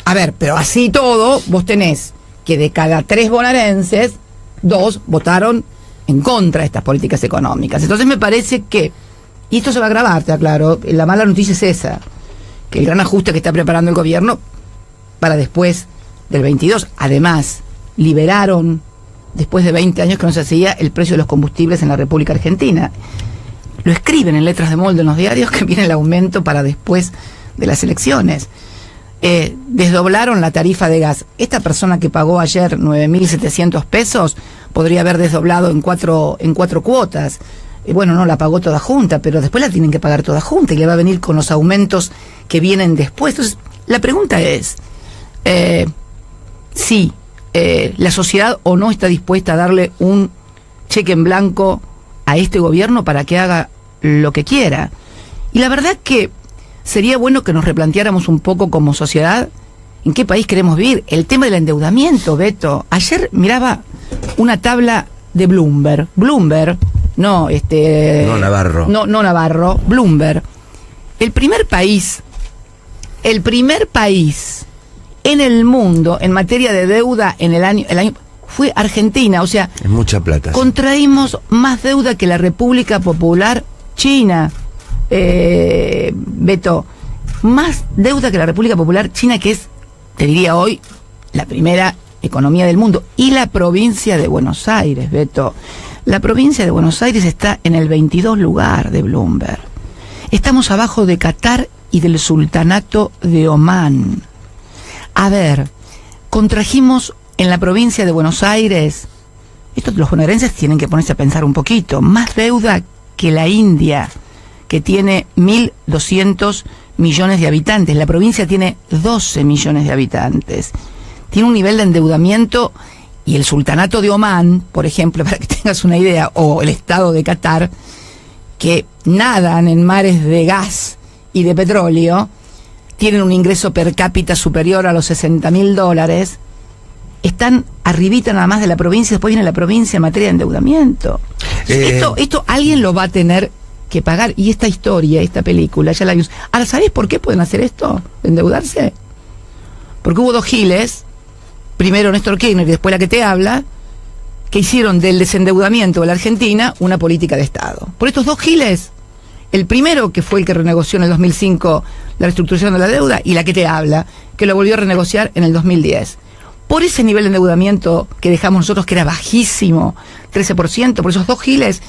S2: A ver, pero así todo, vos tenés que de cada 3 bonaerenses, 2 votaron en contra de estas políticas económicas. Entonces me parece que, y esto se va a agravar, te aclaro, la mala noticia es esa, que el gran ajuste que está preparando el gobierno para después del 22, además, liberaron, después de 20 años que no se hacía, el precio de los combustibles en la República Argentina. Lo escriben en letras de molde en los diarios que viene el aumento para después de las elecciones. Desdoblaron la tarifa de gas. Esta persona que pagó ayer 9.700 pesos podría haber desdoblado en cuatro cuotas. Bueno, no la pagó toda junta, pero después la tienen que pagar toda junta y le va a venir con los aumentos que vienen después. Entonces, la pregunta es, si la sociedad o no está dispuesta a darle un cheque en blanco a este gobierno para que haga lo que quiera. Y la verdad que sería bueno que nos replanteáramos un poco como sociedad en qué país queremos vivir. El tema del endeudamiento, Beto. Ayer miraba una tabla de Bloomberg. No Navarro. No Navarro, Bloomberg. El primer país en el mundo en materia de deuda en el año fue Argentina. O sea,
S1: es mucha plata.
S2: Contraímos más deuda que la República Popular China. Beto, más deuda que la República Popular China, que es, te diría hoy, la primera economía del mundo. Y la provincia de Buenos Aires, Beto. La provincia de Buenos Aires está en el 22 lugar de Bloomberg. Estamos abajo de Qatar y del Sultanato de Omán. A ver, contrajimos en la provincia de Buenos Aires, los bonaerenses tienen que ponerse a pensar un poquito, más deuda que la India, que tiene 1.200 millones de habitantes. La provincia tiene 12 millones de habitantes. Tiene un nivel de endeudamiento, y el Sultanato de Omán, por ejemplo, para que tengas una idea, o el Estado de Qatar, que nadan en mares de gas y de petróleo, tienen un ingreso per cápita superior a los $60.000, están arribita nada más de la provincia, después viene la provincia en materia de endeudamiento. Esto alguien lo va a tener que pagar, y esta historia, esta película, ya la vimos. Ahora, ¿sabés por qué pueden hacer esto? ¿Endeudarse? Porque hubo dos giles, primero Néstor Kirchner y después la que te habla, que hicieron del desendeudamiento de la Argentina una política de Estado. Por estos dos giles, el primero, que fue el que renegoció en el 2005 la reestructuración de la deuda, y la que te habla, que lo volvió a renegociar en el 2010. Por ese nivel de endeudamiento que dejamos nosotros, que era bajísimo, 13%, por esos dos giles,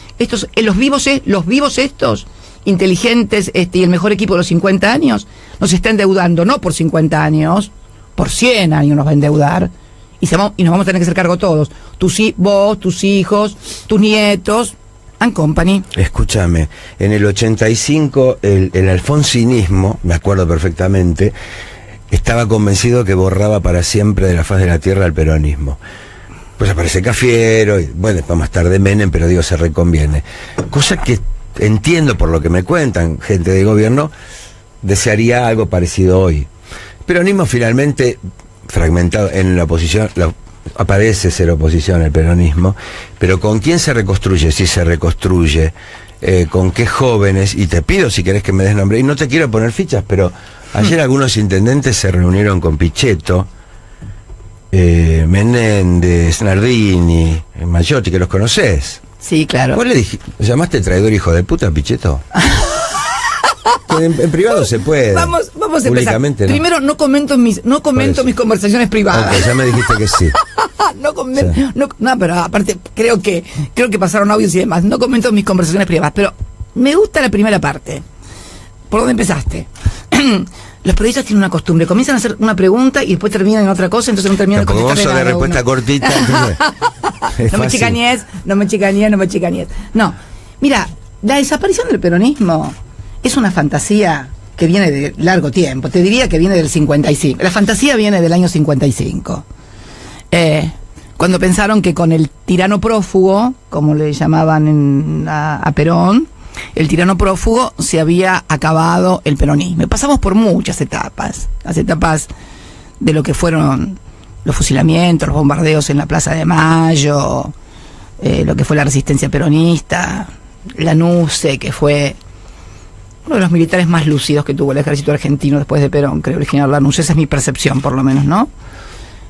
S2: los vivos estos, inteligentes, y el mejor equipo de los 50 años, nos está endeudando, no por 50 años, por 100 años nos va a endeudar, y nos vamos a tener que hacer cargo todos. Vos, tus hijos, tus nietos, and company.
S1: Escúchame, en el 85, el alfonsinismo, me acuerdo perfectamente, estaba convencido que borraba para siempre de la faz de la tierra el peronismo. Pues aparece Cafiero, y bueno, después más tarde Menem, pero digo, se reconviene. Cosa que entiendo por lo que me cuentan gente de gobierno, desearía algo parecido hoy. El peronismo finalmente, fragmentado en la oposición, aparece ser oposición el peronismo, pero ¿con quién se reconstruye? Si se reconstruye, ¿con qué jóvenes? Y te pido si querés que me des nombre, y no te quiero poner fichas, pero ayer algunos intendentes se reunieron con Pichetto, Menéndez, Nardini, Maggiotti, que los conocés.
S2: Sí, claro.
S1: ¿Vos le llamaste traidor hijo de puta a Pichetto? En privado se puede.
S2: Vamos a empezar.
S1: No.
S2: Primero, no comento mis conversaciones privadas.
S1: Okay, ya me dijiste que sí.
S2: No, pero aparte creo que pasaron audios y demás. No comento mis conversaciones privadas, pero me gusta la primera parte. ¿Por dónde empezaste? Los periodistas tienen una costumbre, comienzan a hacer una pregunta y después terminan en otra cosa, entonces no terminan de contestar
S1: nada. De respuesta cortita.
S2: No me chicañes. No, mira, la desaparición del peronismo es una fantasía que viene de largo tiempo. Te diría que viene del 55. La fantasía viene del año 55. Cuando pensaron que con el tirano prófugo, como le llamaban a Perón, el tirano prófugo, se había acabado el peronismo. Pasamos por muchas etapas. Las etapas de lo que fueron los fusilamientos, los bombardeos en la Plaza de Mayo, lo que fue la resistencia peronista, Lanusse, que fue uno de los militares más lúcidos que tuvo el ejército argentino después de Perón, creo, el general Lanusse. Esa es mi percepción, por lo menos, ¿no?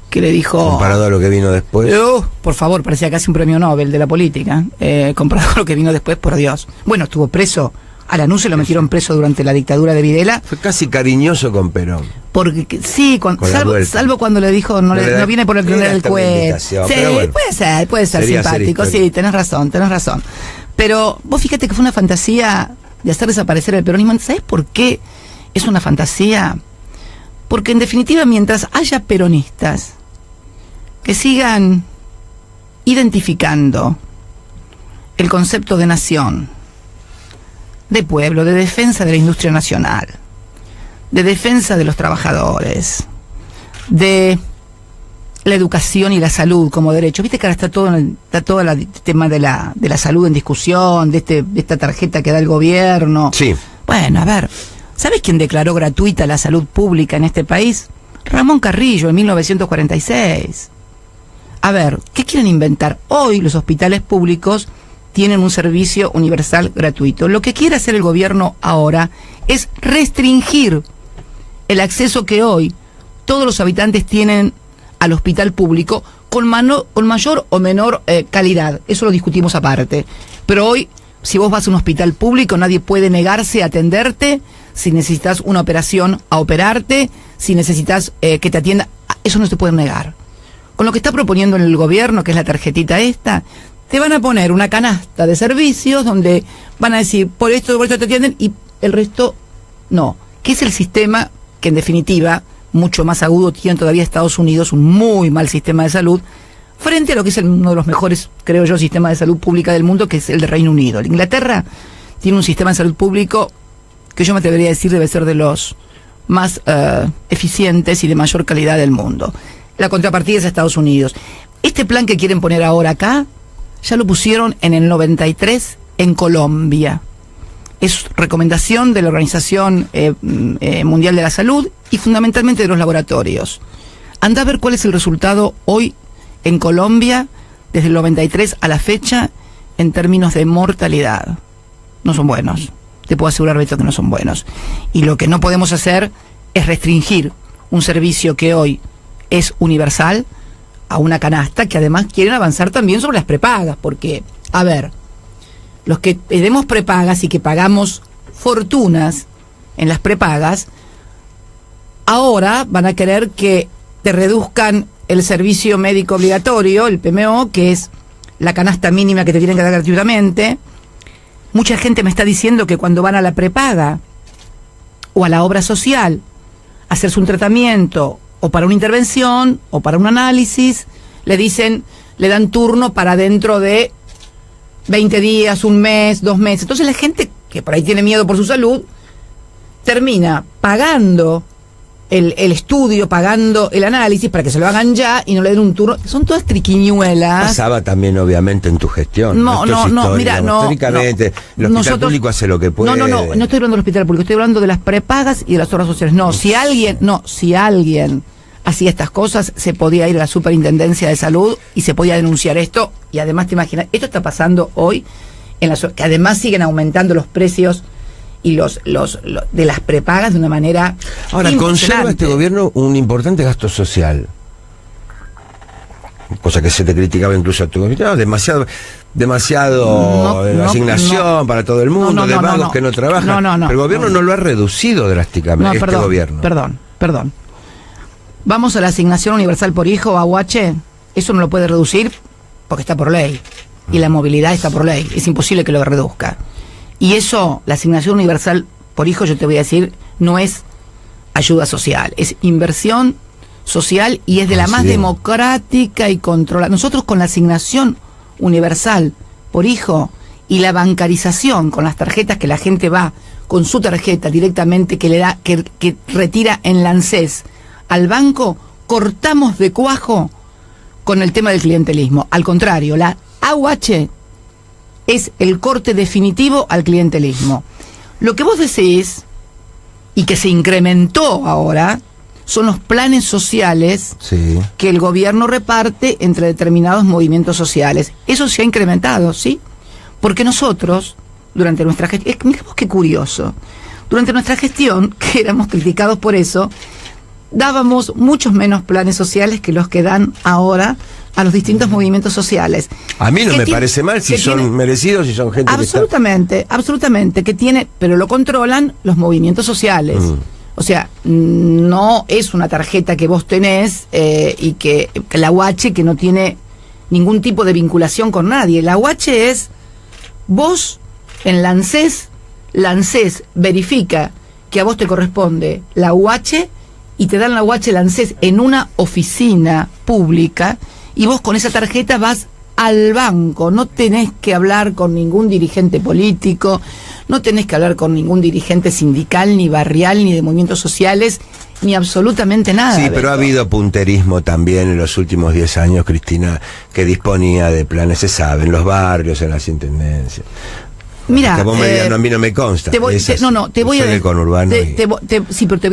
S2: Que le dijo...
S1: Comparado a lo que vino después.
S2: Por favor, parecía casi un premio Nobel de la política. Comparado a lo que vino después, por Dios. Bueno, estuvo preso. A Lanusse lo metieron preso durante la dictadura de Videla.
S1: Fue casi cariñoso con Perón.
S2: Porque sí, salvo cuando le dijo no viene por el primer del cuento. Sí, bueno, puede ser simpático. Sí, tenés razón. Pero vos fíjate que fue una fantasía de hacer desaparecer el peronismo. ¿Sabés por qué es una fantasía? Porque en definitiva, mientras haya peronistas que sigan identificando el concepto de nación, de pueblo, de defensa de la industria nacional, de defensa de los trabajadores, de la educación y la salud como derecho. Viste que ahora está todo el tema de la salud en discusión, de esta tarjeta que da el gobierno.
S1: Sí.
S2: Bueno, a ver, ¿sabes quién declaró gratuita la salud pública en este país? Ramón Carrillo, en 1946. A ver, ¿qué quieren inventar? Hoy los hospitales públicos tienen un servicio universal gratuito. Lo que quiere hacer el gobierno ahora es restringir el acceso que hoy todos los habitantes tienen al hospital público con mayor o menor calidad. Eso lo discutimos aparte. Pero hoy, si vos vas a un hospital público, nadie puede negarse a atenderte. Si necesitas una operación, a operarte. Si necesitas que te atienda, eso no se puede negar. Con lo que está proponiendo el gobierno, que es la tarjetita esta, te van a poner una canasta de servicios donde van a decir, por esto te atienden y el resto no. que es el sistema que en definitiva, mucho más agudo, tiene todavía Estados Unidos, un muy mal sistema de salud, frente a lo que es uno de los mejores, creo yo, sistemas de salud pública del mundo, que es el de Reino Unido. Inglaterra tiene un sistema de salud público que yo me atrevería a decir debe ser de los más eficientes y de mayor calidad del mundo. La contrapartida es Estados Unidos. Este plan que quieren poner ahora acá, ya lo pusieron en el 93 en Colombia. Es recomendación de la Organización Mundial de la Salud y fundamentalmente de los laboratorios. Anda a ver cuál es el resultado hoy en Colombia, desde el 93 a la fecha, en términos de mortalidad. No son buenos. Te puedo asegurar, Beto, que no son buenos. Y lo que no podemos hacer es restringir un servicio que hoy es universal a una canasta, que además quieren avanzar también sobre las prepagas, porque, a ver, los que tenemos prepagas y que pagamos fortunas en las prepagas, ahora van a querer que te reduzcan el servicio médico obligatorio, el PMO, que es la canasta mínima que te tienen que dar gratuitamente. Mucha gente me está diciendo que cuando van a la prepaga o a la obra social a hacerse un tratamiento o para una intervención o para un análisis, le dan turno para dentro de 20 días, un mes, 2 meses. Entonces la gente que por ahí tiene miedo por su salud termina pagando el estudio, pagando el análisis para que se lo hagan ya y no le den un turno. Son todas triquiñuelas.
S1: Pasaba también, obviamente, en tu gestión.
S2: No, mira,
S1: históricamente, el hospital público hace lo que puede.
S2: No estoy hablando del hospital público, estoy hablando de las prepagas y de las obras sociales. Si alguien hacía estas cosas, se podía ir a la Superintendencia de Salud y se podía denunciar esto. Y además, te imaginas, esto está pasando hoy, que además siguen aumentando los precios y los de las prepagas de una manera
S1: ahora conserva este gobierno un importante gasto social, cosa que se te criticaba incluso a tu gobierno, demasiado asignación para todo el mundo, de vagos que no trabajan, pero el gobierno no lo ha reducido drásticamente, gobierno.
S2: Perdón. Vamos a la asignación universal por hijo, AUH, eso no lo puede reducir porque está por ley, y la movilidad está por ley, es imposible que lo reduzca. Y eso, la asignación universal por hijo, yo te voy a decir, no es ayuda social, es inversión social y es de la más democrática y controlada. Nosotros con la asignación universal por hijo y la bancarización con las tarjetas, que la gente va con su tarjeta directamente que retira en la ANSES al banco, cortamos de cuajo con el tema del clientelismo. Al contrario, la AUH es el corte definitivo al clientelismo. Lo que vos decís, y que se incrementó ahora, son los planes sociales que el gobierno reparte entre determinados movimientos sociales. Eso se ha incrementado, ¿sí? Porque nosotros, durante nuestra gestión, mirá vos qué curioso, durante nuestra gestión, que éramos criticados por eso, dábamos muchos menos planes sociales que los que dan ahora a los distintos movimientos sociales.
S1: A mí no me parece mal si son merecidos, si son gente
S2: absolutamente, que tiene, pero lo controlan los movimientos sociales. O sea, no es una tarjeta que vos tenés y que la UH que no tiene ningún tipo de vinculación con nadie. La UH es vos en la ANSES verifica que a vos te corresponde la UH y te dan la UH, la ANSES en una oficina pública. Y vos con esa tarjeta vas al banco, no tenés que hablar con ningún dirigente político, no tenés que hablar con ningún dirigente sindical, ni barrial, ni de movimientos sociales, ni absolutamente nada.
S1: Sí, pero ha habido punterismo también en los últimos 10 años, Cristina, que disponía de planes, se sabe, en los barrios, en las intendencias.
S2: Mira,
S1: a mí no me consta.
S2: Te voy a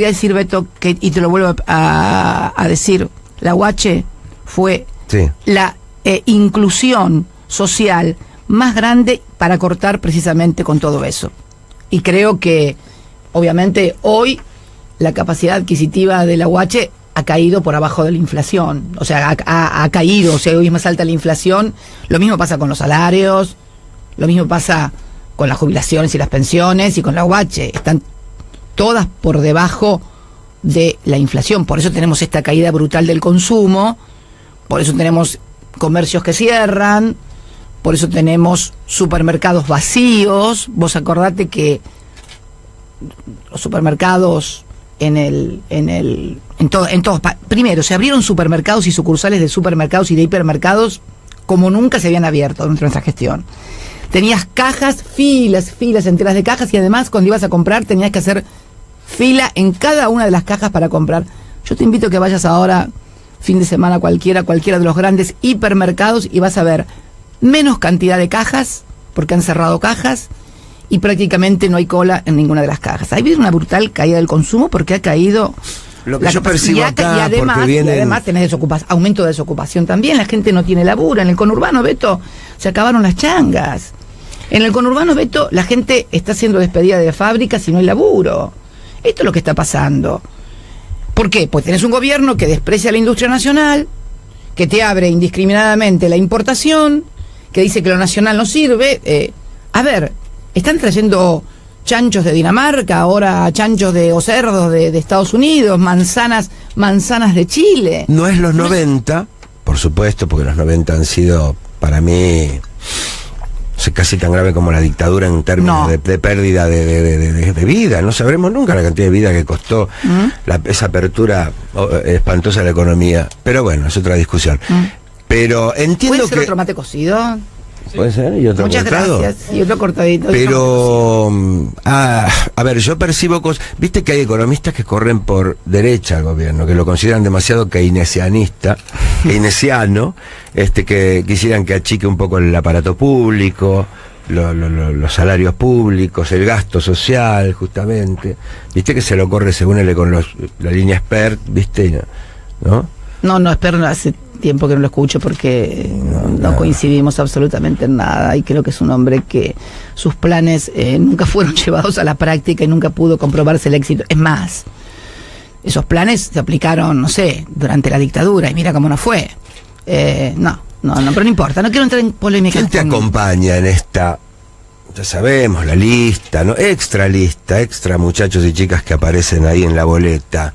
S2: decir, Beto, y te lo vuelvo a decir, la UH fue la inclusión social más grande para cortar precisamente con todo eso. Y creo que, obviamente, hoy la capacidad adquisitiva de la UH ha caído por abajo de la inflación. O sea, ha caído, o sea, hoy es más alta la inflación. Lo mismo pasa con los salarios, lo mismo pasa con las jubilaciones y las pensiones y con la UH. Están todas por debajo de la inflación. Por eso tenemos esta caída brutal del consumo. Por eso tenemos comercios que cierran, por eso tenemos supermercados vacíos. Vos acordate que los supermercados primero, se abrieron supermercados y sucursales de supermercados y de hipermercados como nunca se habían abierto durante nuestra gestión. Tenías cajas, filas enteras de cajas, y además cuando ibas a comprar tenías que hacer fila en cada una de las cajas para comprar. Yo te invito a que vayas ahora, fin de semana cualquiera de los grandes hipermercados, y vas a ver menos cantidad de cajas, porque han cerrado cajas, y prácticamente no hay cola en ninguna de las cajas. Ha habido una brutal caída del consumo porque ha caído
S1: lo que yo percibo acá,
S2: y además tenés aumento de desocupación también. La gente no tiene laburo. En el conurbano, Beto, se acabaron las changas. En el conurbano, Beto, la gente está siendo despedida de fábricas y no hay laburo. Esto es lo que está pasando. ¿Por qué? Pues tenés un gobierno que desprecia la industria nacional, que te abre indiscriminadamente la importación, que dice que lo nacional no sirve. A ver, están trayendo chanchos de Dinamarca, ahora chanchos o cerdos de Estados Unidos, manzanas de Chile.
S1: No es los 90, por supuesto, porque los 90 han sido, para mí, casi tan grave como la dictadura en términos de pérdida de vida. No sabremos nunca la cantidad de vida que costó esa apertura espantosa de la economía. Pero bueno, es otra discusión. Pero entiendo
S2: ¿puede ser otro mate cocido?
S1: Puede ser, y otro
S2: muchas
S1: cortado.
S2: Gracias, y otro cortadito.
S1: Pero, a ver, yo percibo cosas. Viste que hay economistas que corren por derecha al gobierno, que lo consideran demasiado keynesiano, que quisieran que achique un poco el aparato público, los salarios públicos, el gasto social, justamente. Viste que se lo corre según él con la línea Spert, viste, ¿no? No,
S2: Spert hace tiempo que no lo escucho porque no coincidimos absolutamente en nada, y creo que es un hombre que sus planes nunca fueron llevados a la práctica y nunca pudo comprobarse el éxito. Es más, esos planes se aplicaron, no sé, durante la dictadura, y mira cómo no fue. No, pero no importa, no quiero entrar en polémica.
S1: ¿Quién te acompaña en esta, ya sabemos, la lista, ¿no? Extra muchachos y chicas que aparecen ahí en la boleta?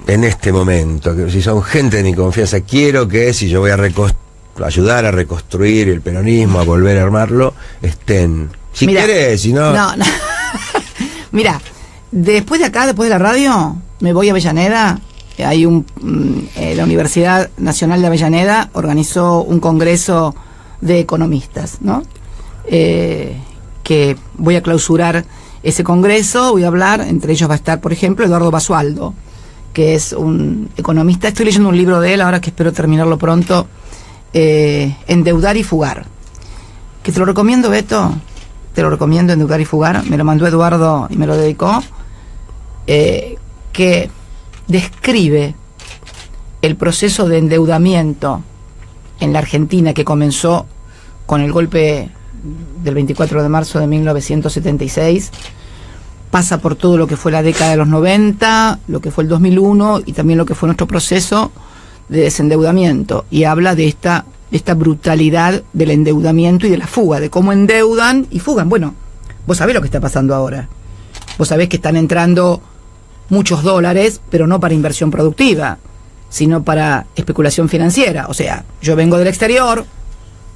S1: En este momento, que si son gente de mi confianza, quiero que si yo voy a ayudar a reconstruir el peronismo, a volver a armarlo, estén. Si querés, si no...
S2: No. Mira, después de la radio, me voy a Avellaneda. Hay la Universidad Nacional de Avellaneda organizó un congreso de economistas, ¿no? Que voy a clausurar ese congreso, voy a hablar, entre ellos va a estar, por ejemplo, Eduardo Basualdo, que es un economista. Estoy leyendo un libro de él, ahora que espero terminarlo pronto, Endeudar y Fugar, que te lo recomiendo, Beto, te lo recomiendo, Endeudar y Fugar, me lo mandó Eduardo y me lo dedicó, que describe el proceso de endeudamiento en la Argentina que comenzó con el golpe del 24 de marzo de 1976, pasa por todo lo que fue la década de los 90, lo que fue el 2001 y también lo que fue nuestro proceso de desendeudamiento, y habla de esta brutalidad del endeudamiento y de la fuga, de cómo endeudan y fugan. Bueno, vos sabés lo que está pasando ahora. Vos sabés que están entrando muchos dólares, pero no para inversión productiva, sino para especulación financiera. O sea, yo vengo del exterior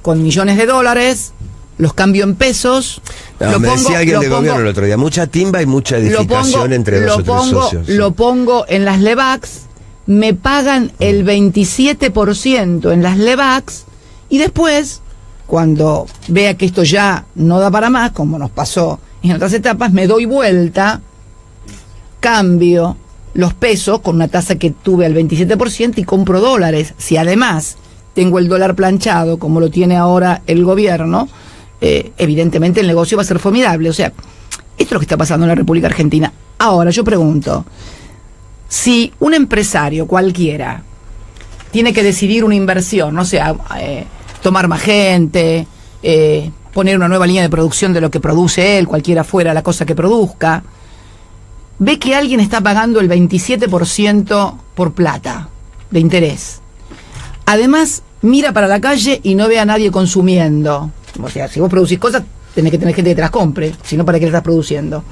S2: con millones de dólares, los cambio en pesos.
S1: Me decía alguien de gobierno el otro día, mucha timba y mucha edificación entre dos o tres socios.
S2: Lo pongo en las Levax, me pagan el 27% en las Levax, y después, cuando vea que esto ya no da para más, como nos pasó en otras etapas, me doy vuelta, cambio los pesos con una tasa que tuve al 27% y compro dólares. Si además tengo el dólar planchado, como lo tiene ahora el gobierno, evidentemente el negocio va a ser formidable. O sea, esto es lo que está pasando en la República Argentina. Ahora, yo pregunto, si un empresario cualquiera tiene que decidir una inversión, no sé, tomar más gente, poner una nueva línea de producción de lo que produce él, cualquiera fuera la cosa que produzca, ve que alguien está pagando el 27% por plata de interés. Además, mira para la calle y no ve a nadie consumiendo. O sea, si vos producís cosas, tenés que tener gente que te las compre, si no, ¿para qué la estás produciendo?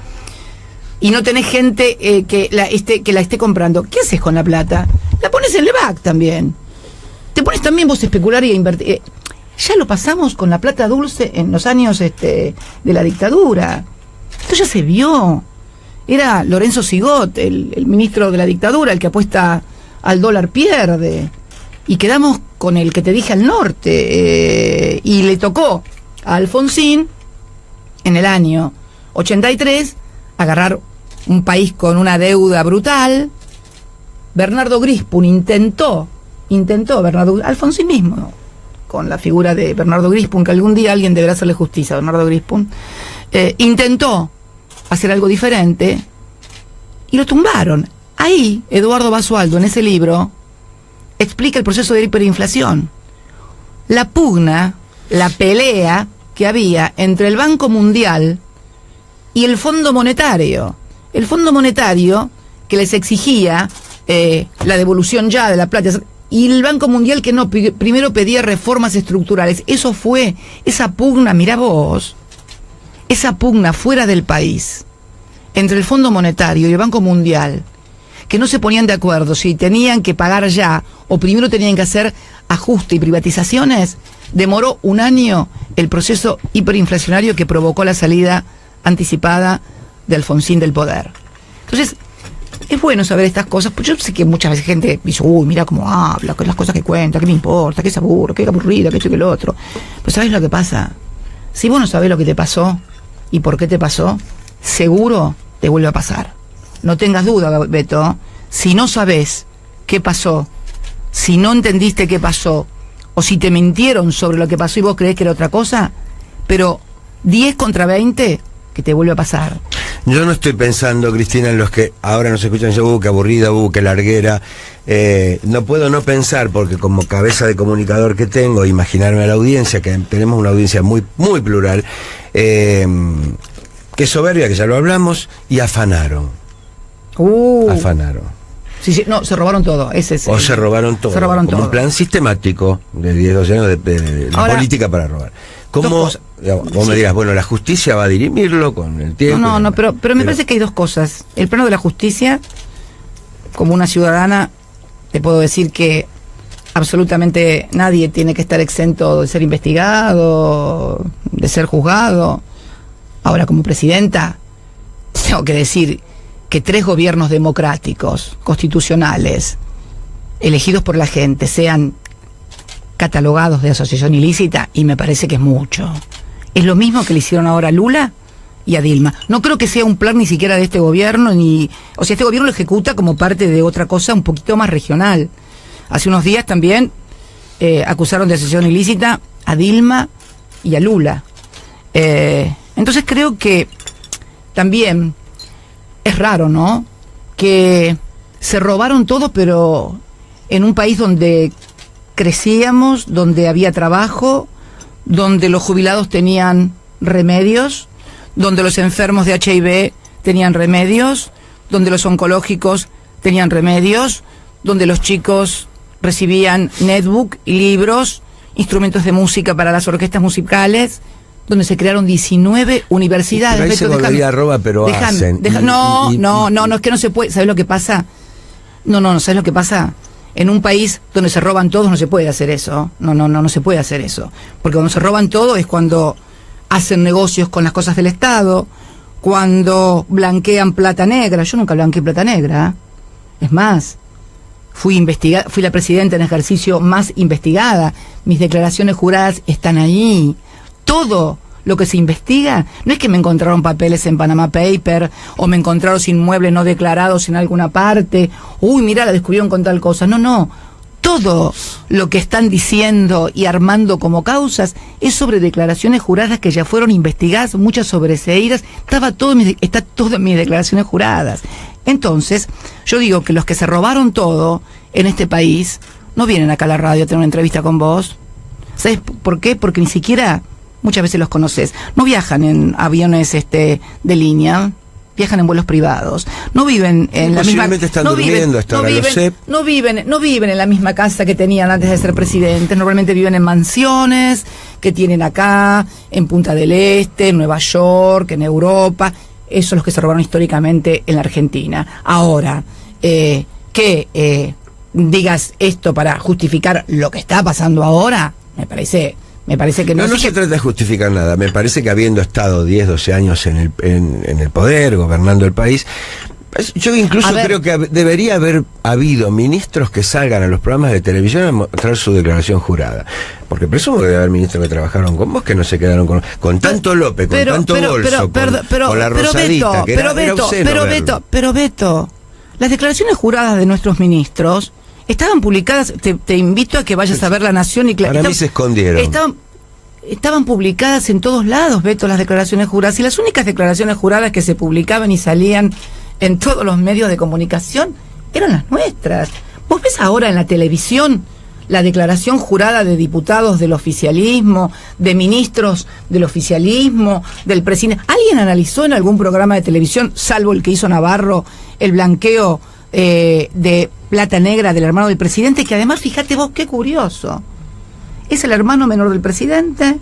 S2: Y no tenés gente que la esté comprando. ¿Qué haces con la plata? La pones en Levac también. Te pones también vos a especular y a invertir. Ya lo pasamos con la plata dulce en los años de la dictadura. Esto ya se vio. era Lorenzo Sigot, el ministro de la dictadura, el que apuesta al dólar pierde. Y quedamos con el que te dije al norte. Y le tocó a Alfonsín, en el año 83, agarrar un país con una deuda brutal. Bernardo Grispun intentó Alfonsín mismo, con la figura de Bernardo Grispun, que algún día alguien deberá hacerle justicia a Bernardo Grispun, intentó hacer algo diferente y lo tumbaron. Ahí Eduardo Basualdo, en ese libro, explica el proceso de hiperinflación, la pugna, la pelea que había entre el Banco Mundial y el Fondo Monetario. El Fondo Monetario que les exigía la devolución ya de la plata, y el Banco Mundial que no, primero pedía reformas estructurales. Eso fue, esa pugna, mirá vos, esa pugna fuera del país, entre el Fondo Monetario y el Banco Mundial, que no se ponían de acuerdo si tenían que pagar ya o primero tenían que hacer ajuste y privatizaciones, demoró un año el proceso hiperinflacionario que provocó la salida anticipada de Alfonsín del poder. Entonces, es bueno saber estas cosas, porque yo sé que muchas veces gente dice, uy, mira cómo habla, con las cosas que cuenta, qué me importa, qué es aburro, qué aburrida, qué esto y qué lo otro. Pues ¿sabés lo que pasa? Si vos no sabés lo que te pasó y por qué te pasó, seguro te vuelve a pasar. No tengas duda, Beto, si no sabés qué pasó, si no entendiste qué pasó, o si te mintieron sobre lo que pasó y vos creés que era otra cosa, pero 10 contra 20 que te vuelve a pasar.
S1: Yo no estoy pensando, Cristina, en los que ahora nos escuchan, yo, qué aburrida, qué larguera. No puedo no pensar, porque como cabeza de comunicador que tengo, imaginarme a la audiencia, que tenemos una audiencia muy, muy plural, que soberbia, que ya lo hablamos, y afanaron. Afanaron.
S2: Sí, no, se robaron todo.
S1: Se robaron todo.
S2: Se robaron todo.
S1: Un plan sistemático de 10, 12 años de la política para robar. ¿Cómo? Vos me dirás, bueno, la justicia va a dirimirlo con el tiempo.
S2: No, pero me parece que hay dos cosas. El plano de la justicia, como una ciudadana, te puedo decir que absolutamente nadie tiene que estar exento de ser investigado, de ser juzgado. Ahora, como presidenta, tengo que decir que 3 gobiernos democráticos, constitucionales, elegidos por la gente, sean catalogados de asociación ilícita, y me parece que es mucho. Es lo mismo que le hicieron ahora a Lula y a Dilma. No creo que sea un plan ni siquiera de este gobierno, o sea, este gobierno lo ejecuta como parte de otra cosa un poquito más regional. Hace unos días también acusaron de asociación ilícita a Dilma y a Lula. Entonces creo que también es raro, ¿no?, que se robaron todo, pero en un país donde crecíamos, donde había trabajo, donde los jubilados tenían remedios, donde los enfermos de HIV tenían remedios, donde los oncológicos tenían remedios, donde los chicos recibían netbook y libros, instrumentos de música para las orquestas musicales, donde se crearon 19 universidades.
S1: Pero ahí se volvería roba, pero hacen.
S2: No, es que no se puede. ¿Sabes lo que pasa? No, ¿sabes lo que pasa? En un país donde se roban todos no se puede hacer eso. No se puede hacer eso. Porque cuando se roban todo es cuando hacen negocios con las cosas del Estado, cuando blanquean plata negra. Yo nunca blanqueé plata negra. Es más, fui la presidenta en ejercicio más investigada. Mis declaraciones juradas están ahí. Todo lo que se investiga, no es que me encontraron papeles en Panama Paper, o me encontraron inmuebles no declarados en alguna parte, uy, mira, la descubrieron con tal cosa. No, todo lo que están diciendo y armando como causas es sobre declaraciones juradas que ya fueron investigadas, muchas sobreseídas, está todo en mis declaraciones juradas. Entonces, yo digo que los que se robaron todo en este país no vienen acá a la radio a tener una entrevista con vos. ¿Sabes por qué? Porque ni siquiera muchas veces los conoces. No viajan en aviones de línea, viajan en vuelos privados. No viven en la misma.
S1: Están durmiendo hasta ahora, lo sé.
S2: No viven en la misma casa que tenían antes de ser presidentes. Normalmente viven en mansiones que tienen acá, en Punta del Este, en Nueva York, en Europa. Esos son los que se robaron históricamente en la Argentina. Ahora, que digas esto para justificar lo que está pasando ahora, me parece Me parece que no.
S1: No se trata de justificar nada. Me parece que habiendo estado 10, 12 años en el poder, gobernando el país, yo incluso creo que debería haber habido ministros que salgan a los programas de televisión a mostrar su declaración jurada. Porque presumo que debe haber ministros que trabajaron con vos que no se quedaron con tanto López, con tanto Bolso, con la Rosadita,
S2: pero Beto, las declaraciones juradas de nuestros ministros estaban publicadas, te invito a que vayas a ver La Nación y
S1: para mí se escondieron.
S2: Estaban publicadas en todos lados, Beto, las declaraciones juradas. Y las únicas declaraciones juradas que se publicaban y salían en todos los medios de comunicación eran las nuestras. Vos ves ahora en la televisión la declaración jurada de diputados del oficialismo, de ministros del oficialismo, del presidente. ¿Alguien analizó en algún programa de televisión, salvo el que hizo Navarro, el blanqueo de plata negra del hermano del presidente? Que además, fíjate vos, qué curioso, es el hermano menor del presidente,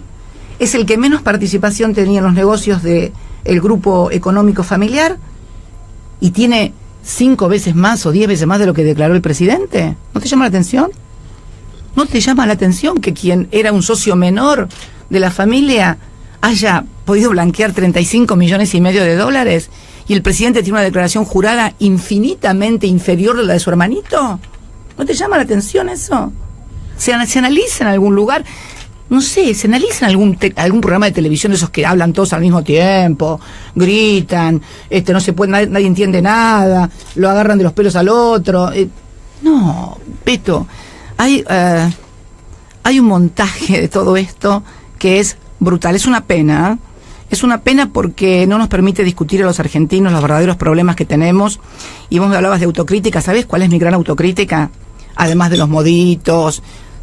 S2: es el que menos participación tenía en los negocios del grupo económico familiar, y tiene 5 veces más o 10 veces más de lo que declaró el presidente. ¿No te llama la atención? ¿No te llama la atención que quien era un socio menor de la familia haya podido blanquear 35,5 millones de dólares y el presidente tiene una declaración jurada infinitamente inferior a la de su hermanito? ¿No te llama la atención eso? ¿Se analiza en algún lugar? No sé, se analiza en algún programa de televisión de esos que hablan todos al mismo tiempo, gritan, no se puede, nadie entiende nada, lo agarran de los pelos al otro. No, Beto, hay un montaje de todo esto que es brutal. Es una pena, porque no nos permite discutir a los argentinos los verdaderos problemas que tenemos. Y vos me hablabas de autocrítica. ¿Sabés cuál es mi gran autocrítica? Además de los moditos,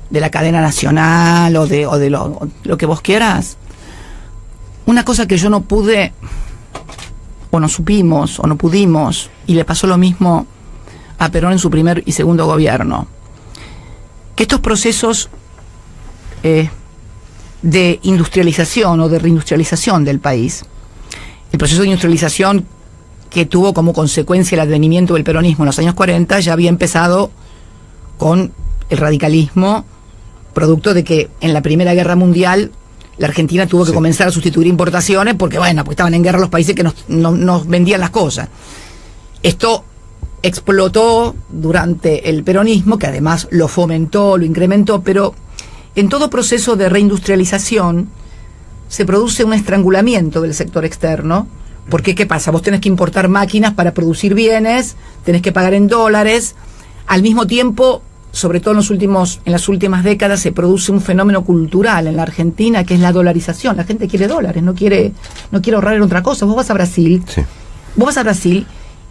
S2: de la cadena nacional o de lo que vos quieras. Una cosa que yo no pude, o no supimos, o no pudimos, y le pasó lo mismo a Perón en su primer y segundo gobierno, que estos procesos de industrialización o de reindustrialización del país, el proceso de industrialización que tuvo como consecuencia el advenimiento del peronismo en los años 40, ya había empezado con el radicalismo, producto de que en la Primera Guerra Mundial la Argentina tuvo que comenzar a sustituir importaciones porque estaban en guerra los países que nos vendían las cosas. Esto explotó durante el peronismo, que además lo fomentó, lo incrementó, pero en todo proceso de reindustrialización se produce un estrangulamiento del sector externo, porque ¿qué pasa? Vos tenés que importar máquinas para producir bienes, tenés que pagar en dólares, al mismo tiempo, sobre todo en las últimas décadas, se produce un fenómeno cultural en la Argentina que es la dolarización. La gente quiere dólares, no quiere ahorrar en otra cosa. Vos vas a Brasil,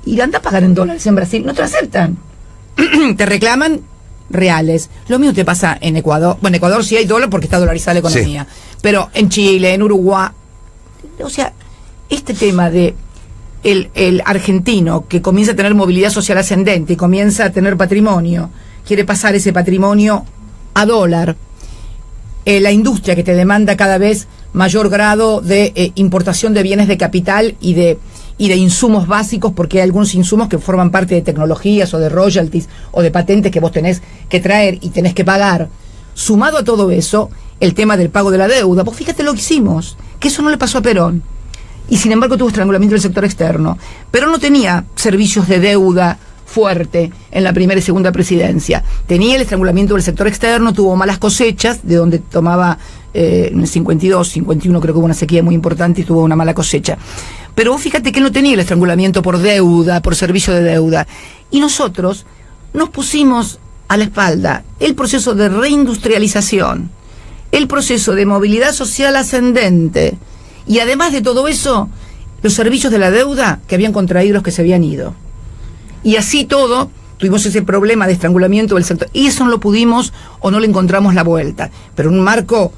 S2: y anda a pagar en dólares en Brasil, no te lo aceptan. Te reclaman reales. Lo mismo te pasa en Ecuador. Bueno, en Ecuador sí hay dólar porque está dolarizada la economía. Pero en Chile, en Uruguay, o sea, este tema de el argentino que comienza a tener movilidad social ascendente y comienza a tener patrimonio, quiere pasar ese patrimonio a dólar. La industria que te demanda cada vez mayor grado de importación de bienes de capital y de insumos básicos, porque hay algunos insumos que forman parte de tecnologías o de royalties o de patentes que vos tenés que traer y tenés que pagar. Sumado a todo eso, el tema del pago de la deuda. Vos fíjate lo que hicimos, que eso no le pasó a Perón. Y sin embargo tuvo estrangulamiento del sector externo. Perón no tenía servicios de deuda fuerte en la primera y segunda presidencia. Tenía el estrangulamiento del sector externo, tuvo malas cosechas, de donde tomaba en el 52, 51 creo que hubo una sequía muy importante y tuvo una mala cosecha. Pero vos fíjate que él no tenía el estrangulamiento por deuda, por servicio de deuda. Y nosotros nos pusimos a la espalda el proceso de reindustrialización, el proceso de movilidad social ascendente, y además de todo eso, los servicios de la deuda que habían contraído los que se habían ido. Y así todo, tuvimos ese problema de estrangulamiento del sector, y eso no lo pudimos o no le encontramos la vuelta. Pero en un marco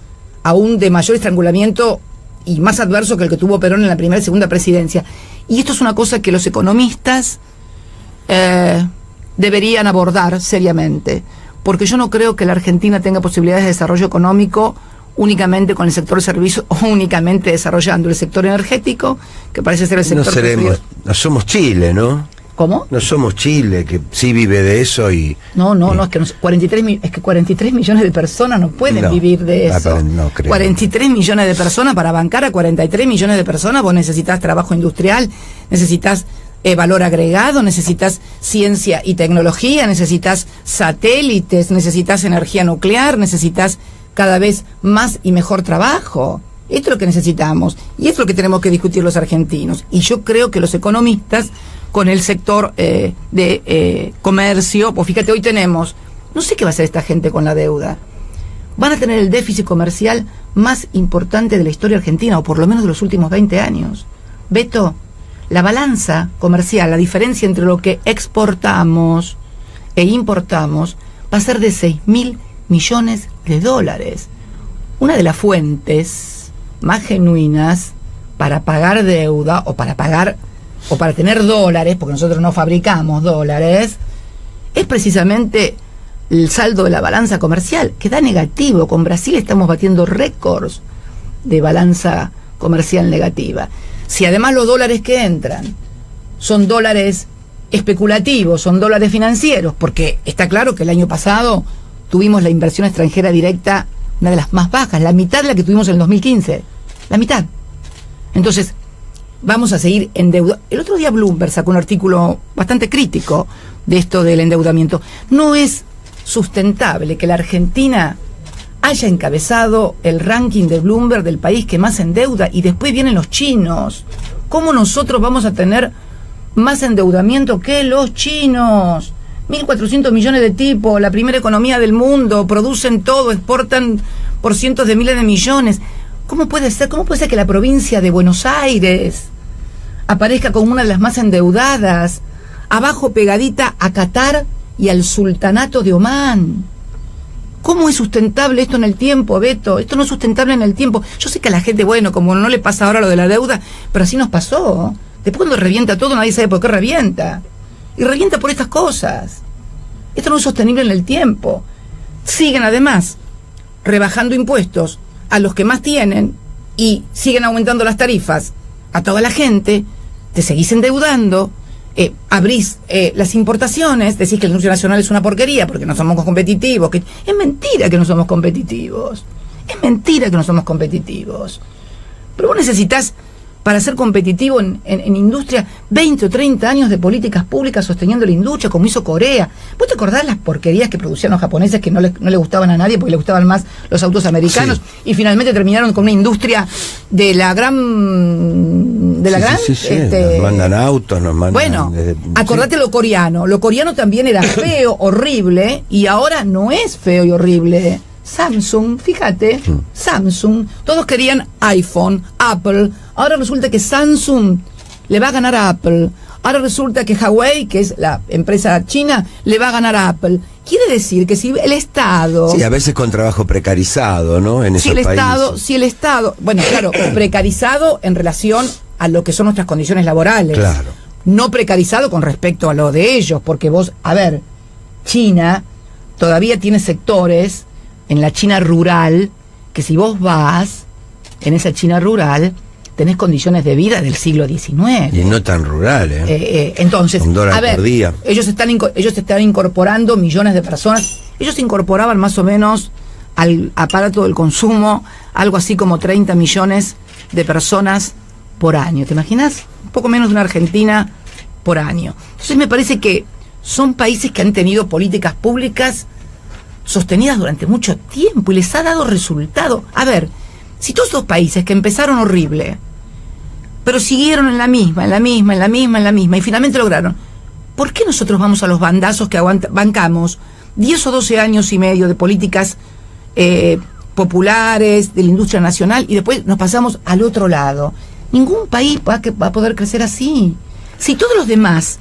S2: aún de mayor estrangulamiento y más adverso que el que tuvo Perón en la primera y segunda presidencia. Y esto es una cosa que los economistas deberían abordar seriamente, porque yo no creo que la Argentina tenga posibilidades de desarrollo económico únicamente con el sector de servicios o únicamente desarrollando el sector energético, que parece ser el sector
S1: no somos Chile, ¿no?
S2: ¿Cómo?
S1: No somos Chile, que sí vive de eso y...
S2: No, es que 43 millones de personas no pueden vivir de eso.
S1: No creo.
S2: 43 millones de personas, para bancar a 43 millones de personas, vos necesitas trabajo industrial, necesitas valor agregado, necesitas ciencia y tecnología, necesitas satélites, necesitas energía nuclear, necesitas cada vez más y mejor trabajo. Esto es lo que necesitamos y esto es lo que tenemos que discutir los argentinos. Y yo creo que los economistas, con el sector de comercio, pues fíjate, hoy tenemos, no sé qué va a hacer esta gente con la deuda. Van a tener el déficit comercial más importante de la historia argentina, o por lo menos de los últimos 20 años. Beto, la balanza comercial, la diferencia entre lo que exportamos e importamos, va a ser de 6.000 millones de dólares. Una de las fuentes más genuinas para pagar deuda o para tener dólares, porque nosotros no fabricamos dólares, es precisamente el saldo de la balanza comercial, que da negativo. Con Brasil estamos batiendo récords de balanza comercial negativa. Si además los dólares que entran son dólares especulativos, son dólares financieros, porque está claro que el año pasado tuvimos la inversión extranjera directa, una de las más bajas, la mitad de la que tuvimos en el 2015, la mitad. Entonces, vamos a seguir endeudados. El otro día Bloomberg sacó un artículo bastante crítico de esto del endeudamiento. No es sustentable que la Argentina haya encabezado el ranking de Bloomberg del país que más endeuda y después vienen los chinos. ¿Cómo nosotros vamos a tener más endeudamiento que los chinos? 1.400 millones de tipos, la primera economía del mundo, producen todo, exportan por cientos de miles de millones. ¿Cómo puede ser que la provincia de Buenos Aires aparezca como una de las más endeudadas, abajo pegadita a Qatar y al sultanato de Omán? ¿Cómo es sustentable esto en el tiempo, Beto? Esto no es sustentable en el tiempo. Yo sé que a la gente, bueno, como no le pasa ahora lo de la deuda, pero así nos pasó. Después cuando revienta todo, nadie sabe por qué revienta. Y revienta por estas cosas. Esto no es sostenible en el tiempo. Siguen además rebajando impuestos a los que más tienen y siguen aumentando las tarifas a toda la gente. Te seguís endeudando, abrís las importaciones, decís que la industria nacional es una porquería porque no somos competitivos. Es mentira que no somos competitivos. Es mentira que no somos competitivos. Pero vos necesitas, para ser competitivo en industria, 20 o 30 años de políticas públicas sosteniendo la industria, como hizo Corea. ¿Vos te acordás las porquerías que producían los japoneses que no le gustaban a nadie porque le gustaban más los autos americanos? Sí. Y finalmente terminaron con una industria de la gran...
S1: nos mandan autos, nos mandan...
S2: Bueno, acordate lo coreano. Lo coreano también era feo, horrible, y ahora no es feo y horrible. Samsung, fíjate, Samsung, todos querían iPhone, Apple, ahora resulta que Samsung le va a ganar a Apple, ahora resulta que Huawei, que es la empresa china, le va a ganar a Apple. Quiere decir que si el Estado...
S1: Sí, a veces con trabajo precarizado, ¿no? En esos países.
S2: Si el Estado, bueno, claro, precarizado en relación a lo que son nuestras condiciones laborales.
S1: Claro.
S2: No precarizado con respecto a lo de ellos, porque vos, a ver, China todavía tiene sectores en la China rural, que si vos vas en esa China rural, tenés condiciones de vida del siglo XIX.
S1: Y no tan rural,
S2: entonces,
S1: $1
S2: a ver,
S1: por día.
S2: Ellos están incorporando millones de personas. Ellos incorporaban más o menos al aparato del consumo algo así como 30 millones de personas por año. ¿Te imaginas? Un poco menos de una Argentina por año. Entonces me parece que son países que han tenido políticas públicas sostenidas durante mucho tiempo y les ha dado resultado. A ver, si todos estos países que empezaron horrible, pero siguieron en la misma, y finalmente lograron, ¿por qué nosotros vamos a los bandazos que bancamos 10 o 12 años y medio de políticas populares, de la industria nacional, y después nos pasamos al otro lado? Ningún país va a poder crecer así. Si todos los demás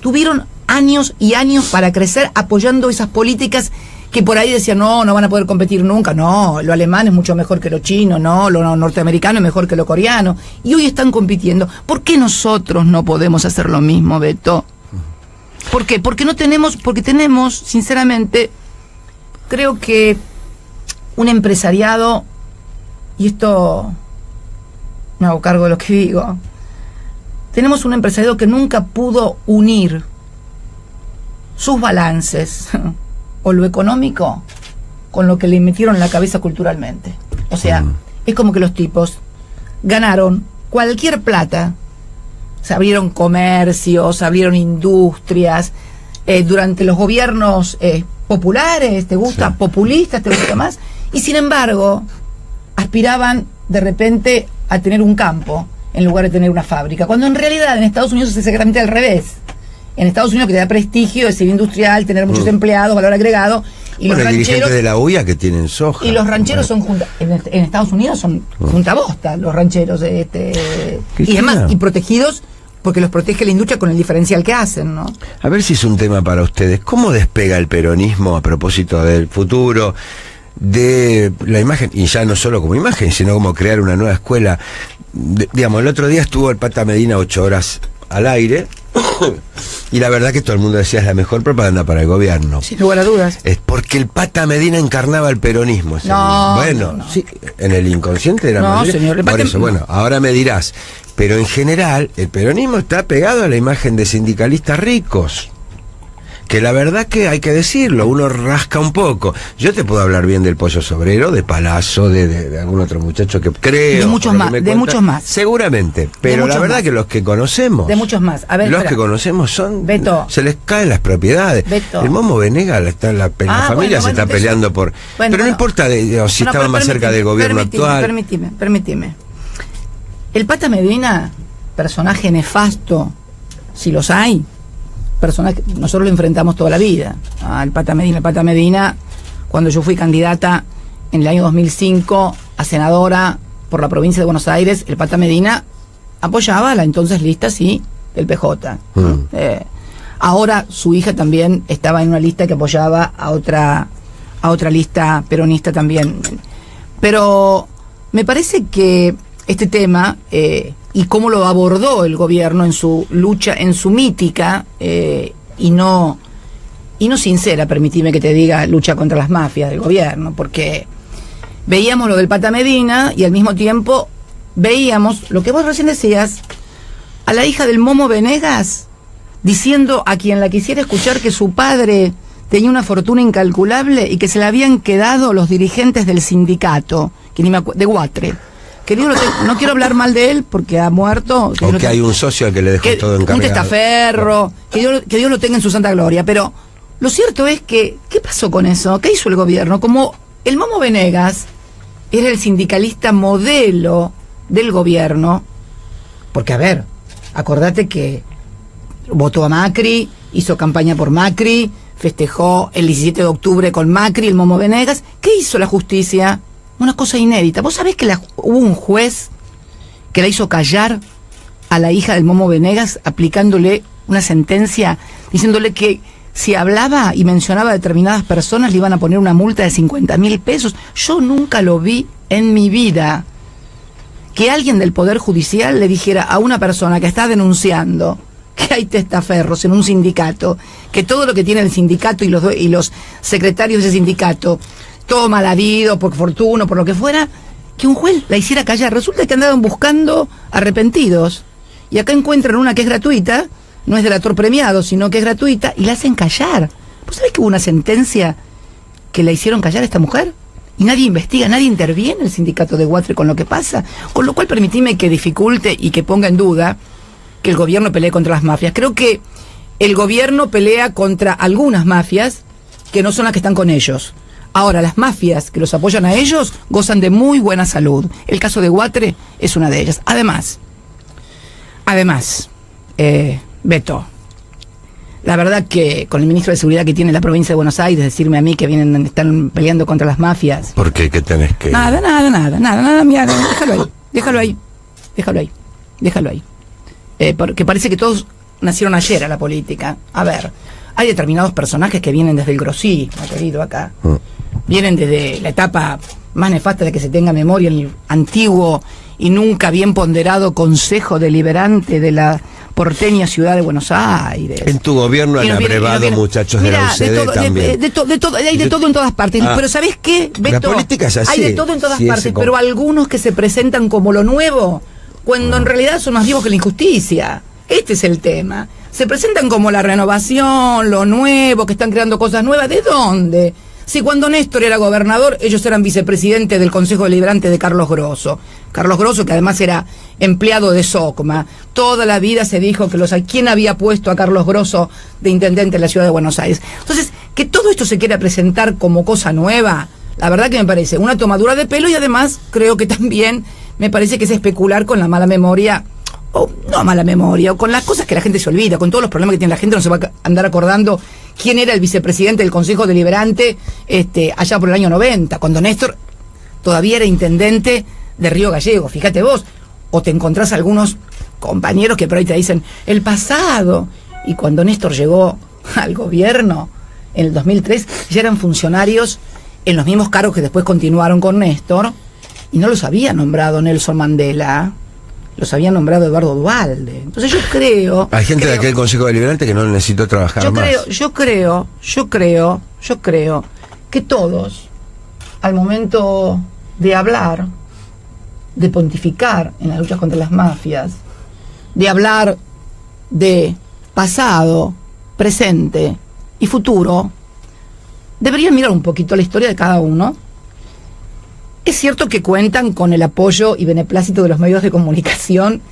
S2: tuvieron años y años para crecer apoyando esas políticas que por ahí decían, no van a poder competir nunca, no, lo alemán es mucho mejor que lo chino, no, lo norteamericano es mejor que lo coreano, y hoy están compitiendo. ¿Por qué nosotros no podemos hacer lo mismo, Beto? ¿Por qué? Porque tenemos, sinceramente, creo que un empresariado, y esto me hago cargo de lo que digo, tenemos un empresario que nunca pudo unir sus balances o lo económico con lo que le metieron en la cabeza culturalmente. O sea, es como que los tipos ganaron cualquier plata, se abrieron comercios, abrieron industrias, durante los gobiernos populares, ¿te gusta? Sí. Populistas, ¿te gusta más? Y sin embargo, aspiraban de repente a tener un campo en lugar de tener una fábrica, cuando en realidad en Estados Unidos es exactamente al revés. En Estados Unidos, que te da prestigio, es ser industrial, tener muchos empleados, valor agregado. Y
S1: bueno,
S2: los rancheros,
S1: dirigentes de la UIA que tienen soja.
S2: Y los rancheros son en Estados Unidos son junta bosta, los rancheros. Y demás, y protegidos porque los protege la industria con el diferencial que hacen, ¿no?
S1: A ver si es un tema para ustedes. ¿Cómo despega el peronismo a propósito del futuro, de la imagen, y ya no solo como imagen, sino como crear una nueva escuela? Digamos, el otro día estuvo el Pata Medina 8 horas al aire y la verdad que todo el mundo decía es la mejor propaganda para el gobierno.
S2: Sin lugar a dudas.
S1: Es porque el Pata Medina encarnaba el peronismo.
S2: No,
S1: bueno,
S2: no.
S1: Sí, en el inconsciente de la
S2: no,
S1: mayoría.
S2: Señor,
S1: por eso, bueno, ahora me dirás, pero en general el peronismo está pegado a la imagen de sindicalistas ricos. Que la verdad que hay que decirlo, uno rasca un poco. Yo te puedo hablar bien del Pollo Sobrero, de Palazzo, de algún otro muchacho que creo.
S2: De muchos más, de muchos más.
S1: Seguramente, pero la verdad que los que conocemos.
S2: De muchos más. A ver,
S1: los que conocemos son.
S2: Beto.
S1: Se les caen las propiedades.
S2: Beto.
S1: El Momo Venegas está en la familia se está peleando por. Pero no importa si estaban más cerca del gobierno actual.
S2: Permíteme. El Pata Medina, personaje nefasto, si los hay. Nosotros lo enfrentamos toda la vida al Pata Medina. El Pata Medina, cuando yo fui candidata en el año 2005 a senadora por la provincia de Buenos Aires, el Pata Medina apoyaba a la entonces lista, sí, del PJ. Ahora su hija también estaba en una lista que apoyaba a otra lista peronista también. Pero me parece que este tema y cómo lo abordó el gobierno en su lucha, en su mítica y no sincera, permitime que te diga, lucha contra las mafias del gobierno, porque veíamos lo del Pata Medina y al mismo tiempo veíamos lo que vos recién decías, a la hija del Momo Venegas diciendo a quien la quisiera escuchar que su padre tenía una fortuna incalculable y que se la habían quedado los dirigentes del sindicato, que ni me de Guatre. Que Dios no quiero hablar mal de él porque ha muerto.
S1: O que hay un socio al que le dejó todo encargado.
S2: Un testaferro, que Dios lo tenga en su santa gloria. Pero lo cierto es que, ¿qué pasó con eso? ¿Qué hizo el gobierno? Como el Momo Venegas era el sindicalista modelo del gobierno, porque a ver, acordate que votó a Macri, hizo campaña por Macri, festejó el 17 de octubre con Macri, el Momo Venegas. ¿Qué hizo la justicia? Una cosa inédita. ¿Vos sabés que hubo un juez que la hizo callar a la hija del Momo Venegas aplicándole una sentencia diciéndole que si hablaba y mencionaba a determinadas personas le iban a poner una multa de 50.000 pesos? Yo nunca lo vi en mi vida que alguien del Poder Judicial le dijera a una persona que está denunciando que hay testaferros en un sindicato, que todo lo que tiene el sindicato y los secretarios de ese sindicato todo mal habido, por fortuna, por lo que fuera, que un juez la hiciera callar. Resulta que andaban buscando arrepentidos. Y acá encuentran una que es gratuita, no es del actor premiado, sino que es gratuita, y la hacen callar. ¿Vos sabés que hubo una sentencia que la hicieron callar a esta mujer? Y nadie investiga, nadie interviene en el sindicato de Guatre con lo que pasa. Con lo cual permitime que dificulte y que ponga en duda que el gobierno pelee contra las mafias. Creo que el gobierno pelea contra algunas mafias que no son las que están con ellos. Ahora, las mafias que los apoyan a ellos gozan de muy buena salud. El caso de Guatre es una de ellas. Además, Beto, la verdad que con el ministro de Seguridad que tiene la provincia de Buenos Aires, decirme a mí que están peleando contra las mafias.
S1: ¿Por qué? ¿Qué tenés que...?
S2: Nada, mira, déjalo ahí. Porque parece que todos nacieron ayer a la política. A ver, hay determinados personajes que vienen desde el grosismo, querido, acá. Vienen desde la etapa más nefasta de que se tenga memoria, el antiguo y nunca bien ponderado Consejo Deliberante de la porteña ciudad de Buenos Aires.
S1: En tu gobierno han abrevado muchachos de la UCD también.
S2: Hay de todo en todas partes. Pero ¿sabés qué, Beto?
S1: La política es así.
S2: Hay de todo en todas partes, pero algunos que se presentan como lo nuevo, cuando en realidad son más vivos que la injusticia. Este es el tema. Se presentan como la renovación, lo nuevo, que están creando cosas nuevas. ¿De dónde? Si cuando Néstor era gobernador, ellos eran vicepresidentes del Consejo Deliberante de Carlos Grosso. Carlos Grosso, que además era empleado de SOCMA. Toda la vida se dijo que ¿quién había puesto a Carlos Grosso de intendente en la ciudad de Buenos Aires? Entonces, que todo esto se quiera presentar como cosa nueva, la verdad que me parece una tomadura de pelo, y además creo que también me parece que es especular con la mala memoria, o no mala memoria, o con las cosas que la gente se olvida, con todos los problemas que tiene la gente. No se va a andar acordando quién era el vicepresidente del Consejo Deliberante allá por el año 90, cuando Néstor todavía era intendente de Río Gallegos. Fíjate vos, o te encontrás algunos compañeros que por ahí te dicen el pasado, y cuando Néstor llegó al gobierno en el 2003 ya eran funcionarios en los mismos cargos que después continuaron con Néstor, y no los había nombrado Nelson Mandela, los había nombrado Eduardo Duhalde. Entonces yo creo...
S1: Hay gente de aquel Consejo Deliberante que no necesitó trabajar más.
S2: Yo creo que todos, al momento de hablar, de pontificar en las luchas contra las mafias, de hablar de pasado, presente y futuro, deberían mirar un poquito la historia de cada uno. Es cierto que cuentan con el apoyo y beneplácito de los medios de comunicación,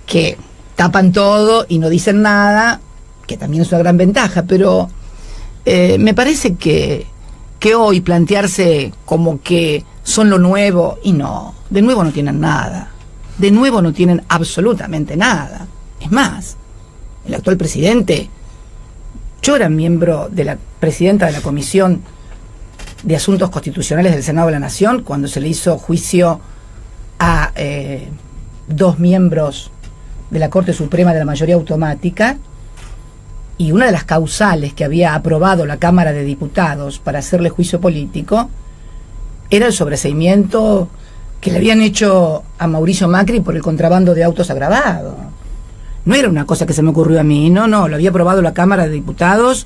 S2: que tapan todo y no dicen nada, que también es una gran ventaja, pero me parece que hoy plantearse como que son lo nuevo, y no, de nuevo no tienen nada, de nuevo no tienen absolutamente nada. Es más, el actual presidente, yo era miembro de la presidenta de la Comisión de Asuntos Constitucionales del Senado de la Nación cuando se le hizo juicio a 2 miembros de la Corte Suprema de la mayoría automática, y una de las causales que había aprobado la Cámara de Diputados para hacerle juicio político era el sobreseimiento que le habían hecho a Mauricio Macri por el contrabando de autos agravado. No era una cosa que se me ocurrió a mí, no, lo había aprobado la Cámara de Diputados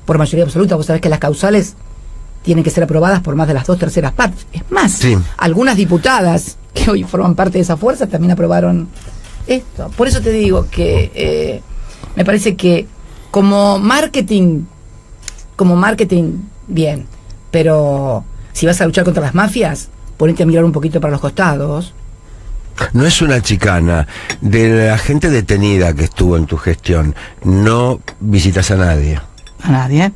S2: por mayoría absoluta. Vos sabés que las causales tienen que ser aprobadas por más de las 2/3 partes. Es más, sí, algunas diputadas que hoy forman parte de esa fuerza también aprobaron esto. Por eso te digo que me parece que como marketing, bien, pero si vas a luchar contra las mafias, ponete a mirar un poquito para los costados.
S1: No es una chicana. De la gente detenida que estuvo en tu gestión, no visitas a nadie.
S2: A nadie.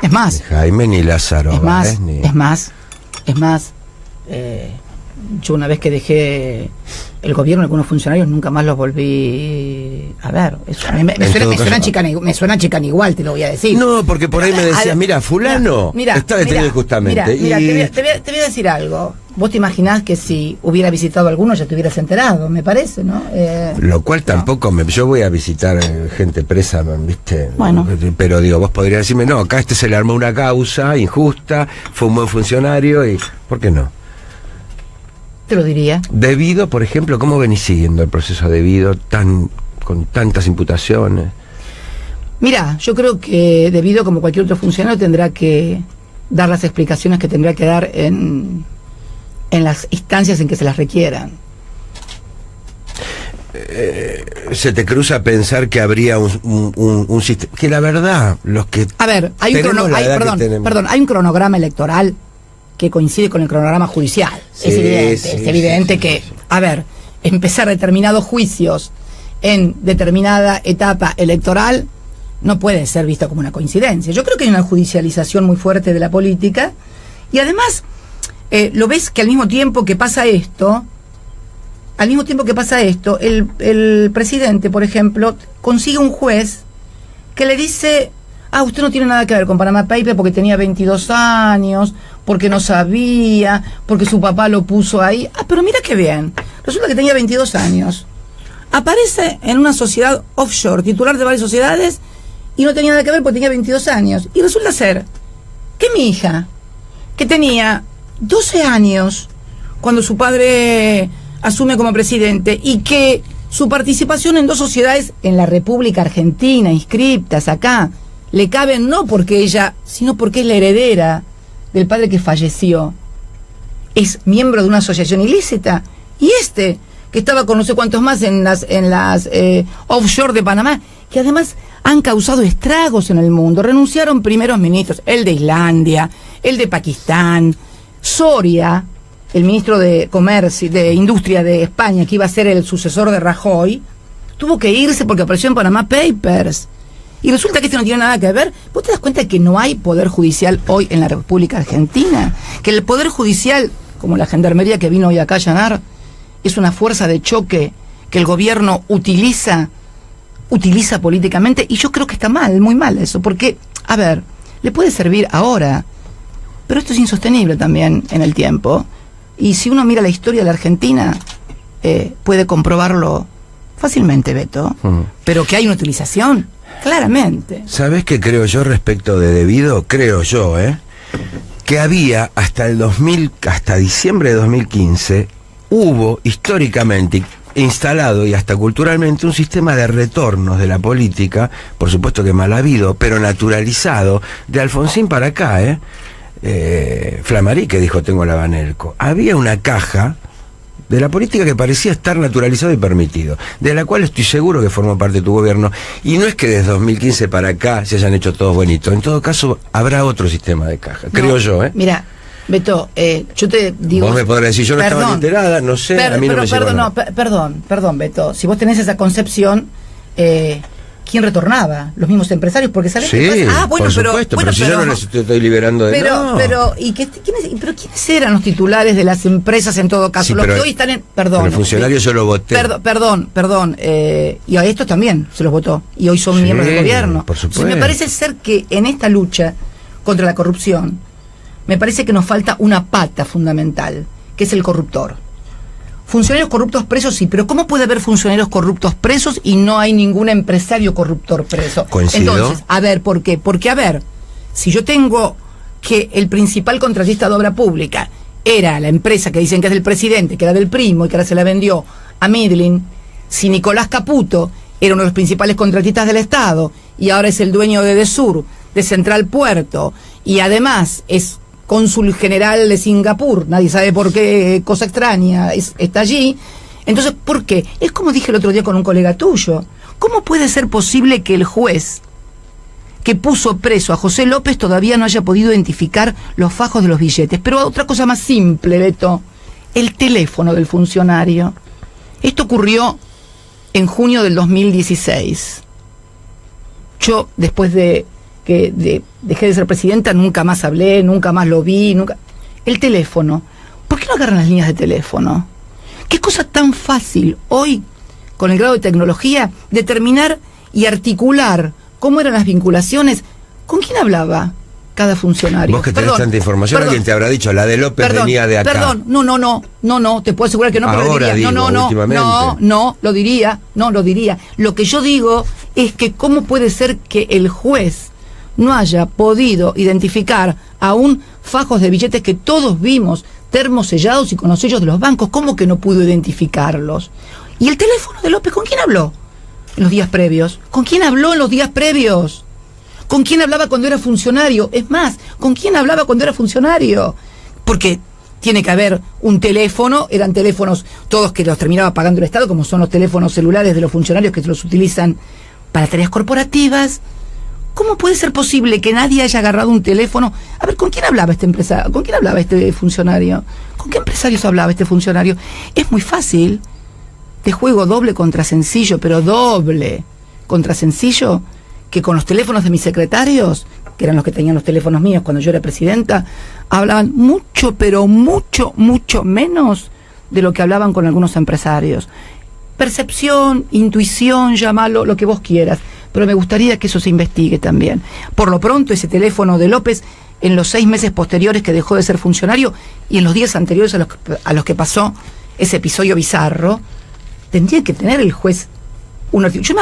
S2: Es más,
S1: ni Jaime ni Lázaro.
S2: Es más, yo una vez que dejé el gobierno, algunos funcionarios nunca más los volví a ver. Eso, me suena chicana igual, te lo voy a decir.
S1: No, porque por ahí me decías, mira, fulano está detenido injustamente.
S2: Mira, te voy a decir algo. Vos te imaginás que si hubiera visitado a alguno ya te hubieras enterado, me parece, ¿no?
S1: Lo cual tampoco yo voy a visitar gente presa, ¿viste?
S2: Bueno.
S1: Pero digo, vos podrías decirme, no, acá se le armó una causa injusta, fue un buen funcionario y... ¿Por qué no?
S2: Te lo diría.
S1: Debido, por ejemplo, ¿cómo venís siguiendo el proceso debido con tantas imputaciones?
S2: Mira, yo creo que debido, como cualquier otro funcionario, tendrá que dar las explicaciones que tendrá que dar en las instancias en que se las requieran.
S1: Se te cruza pensar que habría un sistema, que la verdad, los que...
S2: A ver, hay un cronograma electoral que coincide con el cronograma judicial. Sí, es evidente que, a ver, empezar determinados juicios en determinada etapa electoral no puede ser visto como una coincidencia. Yo creo que hay una judicialización muy fuerte de la política, y además lo ves que al mismo tiempo que pasa esto, el presidente, por ejemplo, consigue un juez que le dice: usted no tiene nada que ver con Panama Papers porque tenía 22 años, porque no sabía, porque su papá lo puso ahí. Pero mira qué bien. Resulta que tenía 22 años. Aparece en una sociedad offshore, titular de varias sociedades, y no tenía nada que ver porque tenía 22 años. Y resulta ser que mi hija, que tenía 12 años cuando su padre asume como presidente, y que su participación en 2 sociedades en la República Argentina, inscriptas acá, le caben no porque ella, sino porque es la heredera del padre que falleció, es miembro de una asociación ilícita, y que estaba con no sé cuántos más en las offshore de Panamá, que además han causado estragos en el mundo. Renunciaron primeros ministros, el de Islandia, el de Pakistán, Soria, el ministro de Comercio, de Industria de España, que iba a ser el sucesor de Rajoy, tuvo que irse porque apareció en Panama Papers. Y resulta que esto no tiene nada que ver. ¿Vos te das cuenta que no hay poder judicial hoy en la República Argentina? Que el poder judicial, como la gendarmería que vino hoy acá a allanar, es una fuerza de choque que el gobierno utiliza políticamente, y yo creo que está mal, muy mal eso, porque, a ver, le puede servir ahora, pero esto es insostenible también en el tiempo, y si uno mira la historia de la Argentina, puede comprobarlo fácilmente, Beto, pero que hay una utilización, claramente.
S1: ¿Sabés qué creo yo respecto de debido? Creo yo, que había hasta diciembre de 2015, hubo históricamente instalado y hasta culturalmente un sistema de retornos de la política, por supuesto que mal habido, pero naturalizado, de Alfonsín para acá, Flamarí, que dijo tengo la Banelco. Había una caja de la política que parecía estar naturalizado y permitido, de la cual estoy seguro que formó parte de tu gobierno, y no es que desde 2015 para acá se hayan hecho todos bonitos. En todo caso, habrá otro sistema de caja, creo yo,
S2: Mira, Beto, yo te digo...
S1: Vos me podrás decir, yo no estaba enterada, no sé, a mí no me llegó nada.
S2: Perdón, Beto, si vos tenés esa concepción, ¿quién retornaba? Los mismos empresarios, porque ¿sabés qué pasa?
S1: Por supuesto, pero si yo no les estoy liberando de nada.
S2: Pero ¿quiénes eran los titulares de las empresas en todo caso?
S1: Sí,
S2: los que hoy están en...
S1: Perdón. Pero el funcionario yo lo voté.
S2: Perdón, y a estos también se los votó, y hoy son miembros del gobierno.
S1: Por supuesto.
S2: Entonces, me parece ser que en esta lucha contra la corrupción, me parece que nos falta una pata fundamental, que es el corruptor. Funcionarios corruptos presos, sí, pero ¿cómo puede haber funcionarios corruptos presos y no hay ningún empresario corruptor preso?
S1: Coincido.
S2: Entonces, a ver, ¿por qué? Porque, a ver, si yo tengo que el principal contratista de obra pública era la empresa que dicen que es del presidente, que era del primo y que ahora se la vendió a Midlin, si Nicolás Caputo era uno de los principales contratistas del Estado y ahora es el dueño de Edesur, de Central Puerto, y además es cónsul general de Singapur, nadie sabe por qué, cosa extraña, está allí. Entonces, ¿por qué? Es como dije el otro día con un colega tuyo. ¿Cómo puede ser posible que el juez que puso preso a José López todavía no haya podido identificar los fajos de los billetes? Pero otra cosa más simple, Beto, el teléfono del funcionario. Esto ocurrió en junio del 2016. Yo, después de que dejé de ser presidenta, nunca más hablé, nunca más lo vi, nunca... El teléfono. ¿Por qué no agarran las líneas de teléfono? Qué cosa tan fácil hoy, con el grado de tecnología, determinar y articular cómo eran las vinculaciones. ¿Con quién hablaba cada funcionario?
S1: Vos que tenés tanta información, alguien te habrá dicho, la de López venía de acá.
S2: No, te puedo asegurar que no, pero
S1: ahora
S2: diría,
S1: digo,
S2: no, lo diría. Lo que yo digo es que cómo puede ser que el juez no haya podido identificar aún fajos de billetes que todos vimos, termosellados y con los sellos de los bancos. ¿Cómo que no pudo identificarlos? ¿Y el teléfono de López con quién habló en los días previos? ¿Con quién habló en los días previos? ¿Con quién hablaba cuando era funcionario? Es más, ¿con quién hablaba cuando era funcionario? Porque tiene que haber un teléfono, eran teléfonos todos que los terminaba pagando el Estado, como son los teléfonos celulares de los funcionarios que los utilizan para tareas corporativas. ¿Cómo puede ser posible que nadie haya agarrado un teléfono? A ver, ¿con quién hablaba este empresario? ¿Con quién hablaba este funcionario? ¿Con qué empresarios hablaba este funcionario? Es muy fácil. Te juego doble contra sencillo, pero doble contra sencillo, que con los teléfonos de mis secretarios, que eran los que tenían los teléfonos míos cuando yo era presidenta, hablaban mucho, pero mucho menos de lo que hablaban con algunos empresarios. Percepción, intuición, llámalo, lo que vos quieras, pero me gustaría que eso se investigue también. Por lo pronto, ese teléfono de López, en los 6 meses posteriores que dejó de ser funcionario y en los días anteriores a los que pasó ese episodio bizarro, tendría que tener el juez un artículo. Yo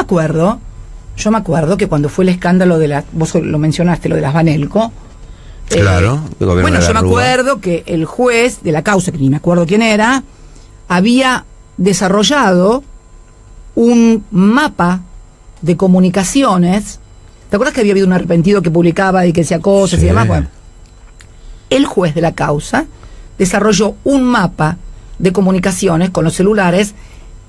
S2: me acuerdo que cuando fue el escándalo de vos lo mencionaste, lo de las Banelco.
S1: Claro.
S2: Bueno, yo me acuerdo que el juez de la causa, que ni me acuerdo quién era, había desarrollado un mapa de comunicaciones. ¿Te acuerdas que había habido un arrepentido que publicaba y que decía cosas y demás? Bueno, el juez de la causa desarrolló un mapa de comunicaciones con los celulares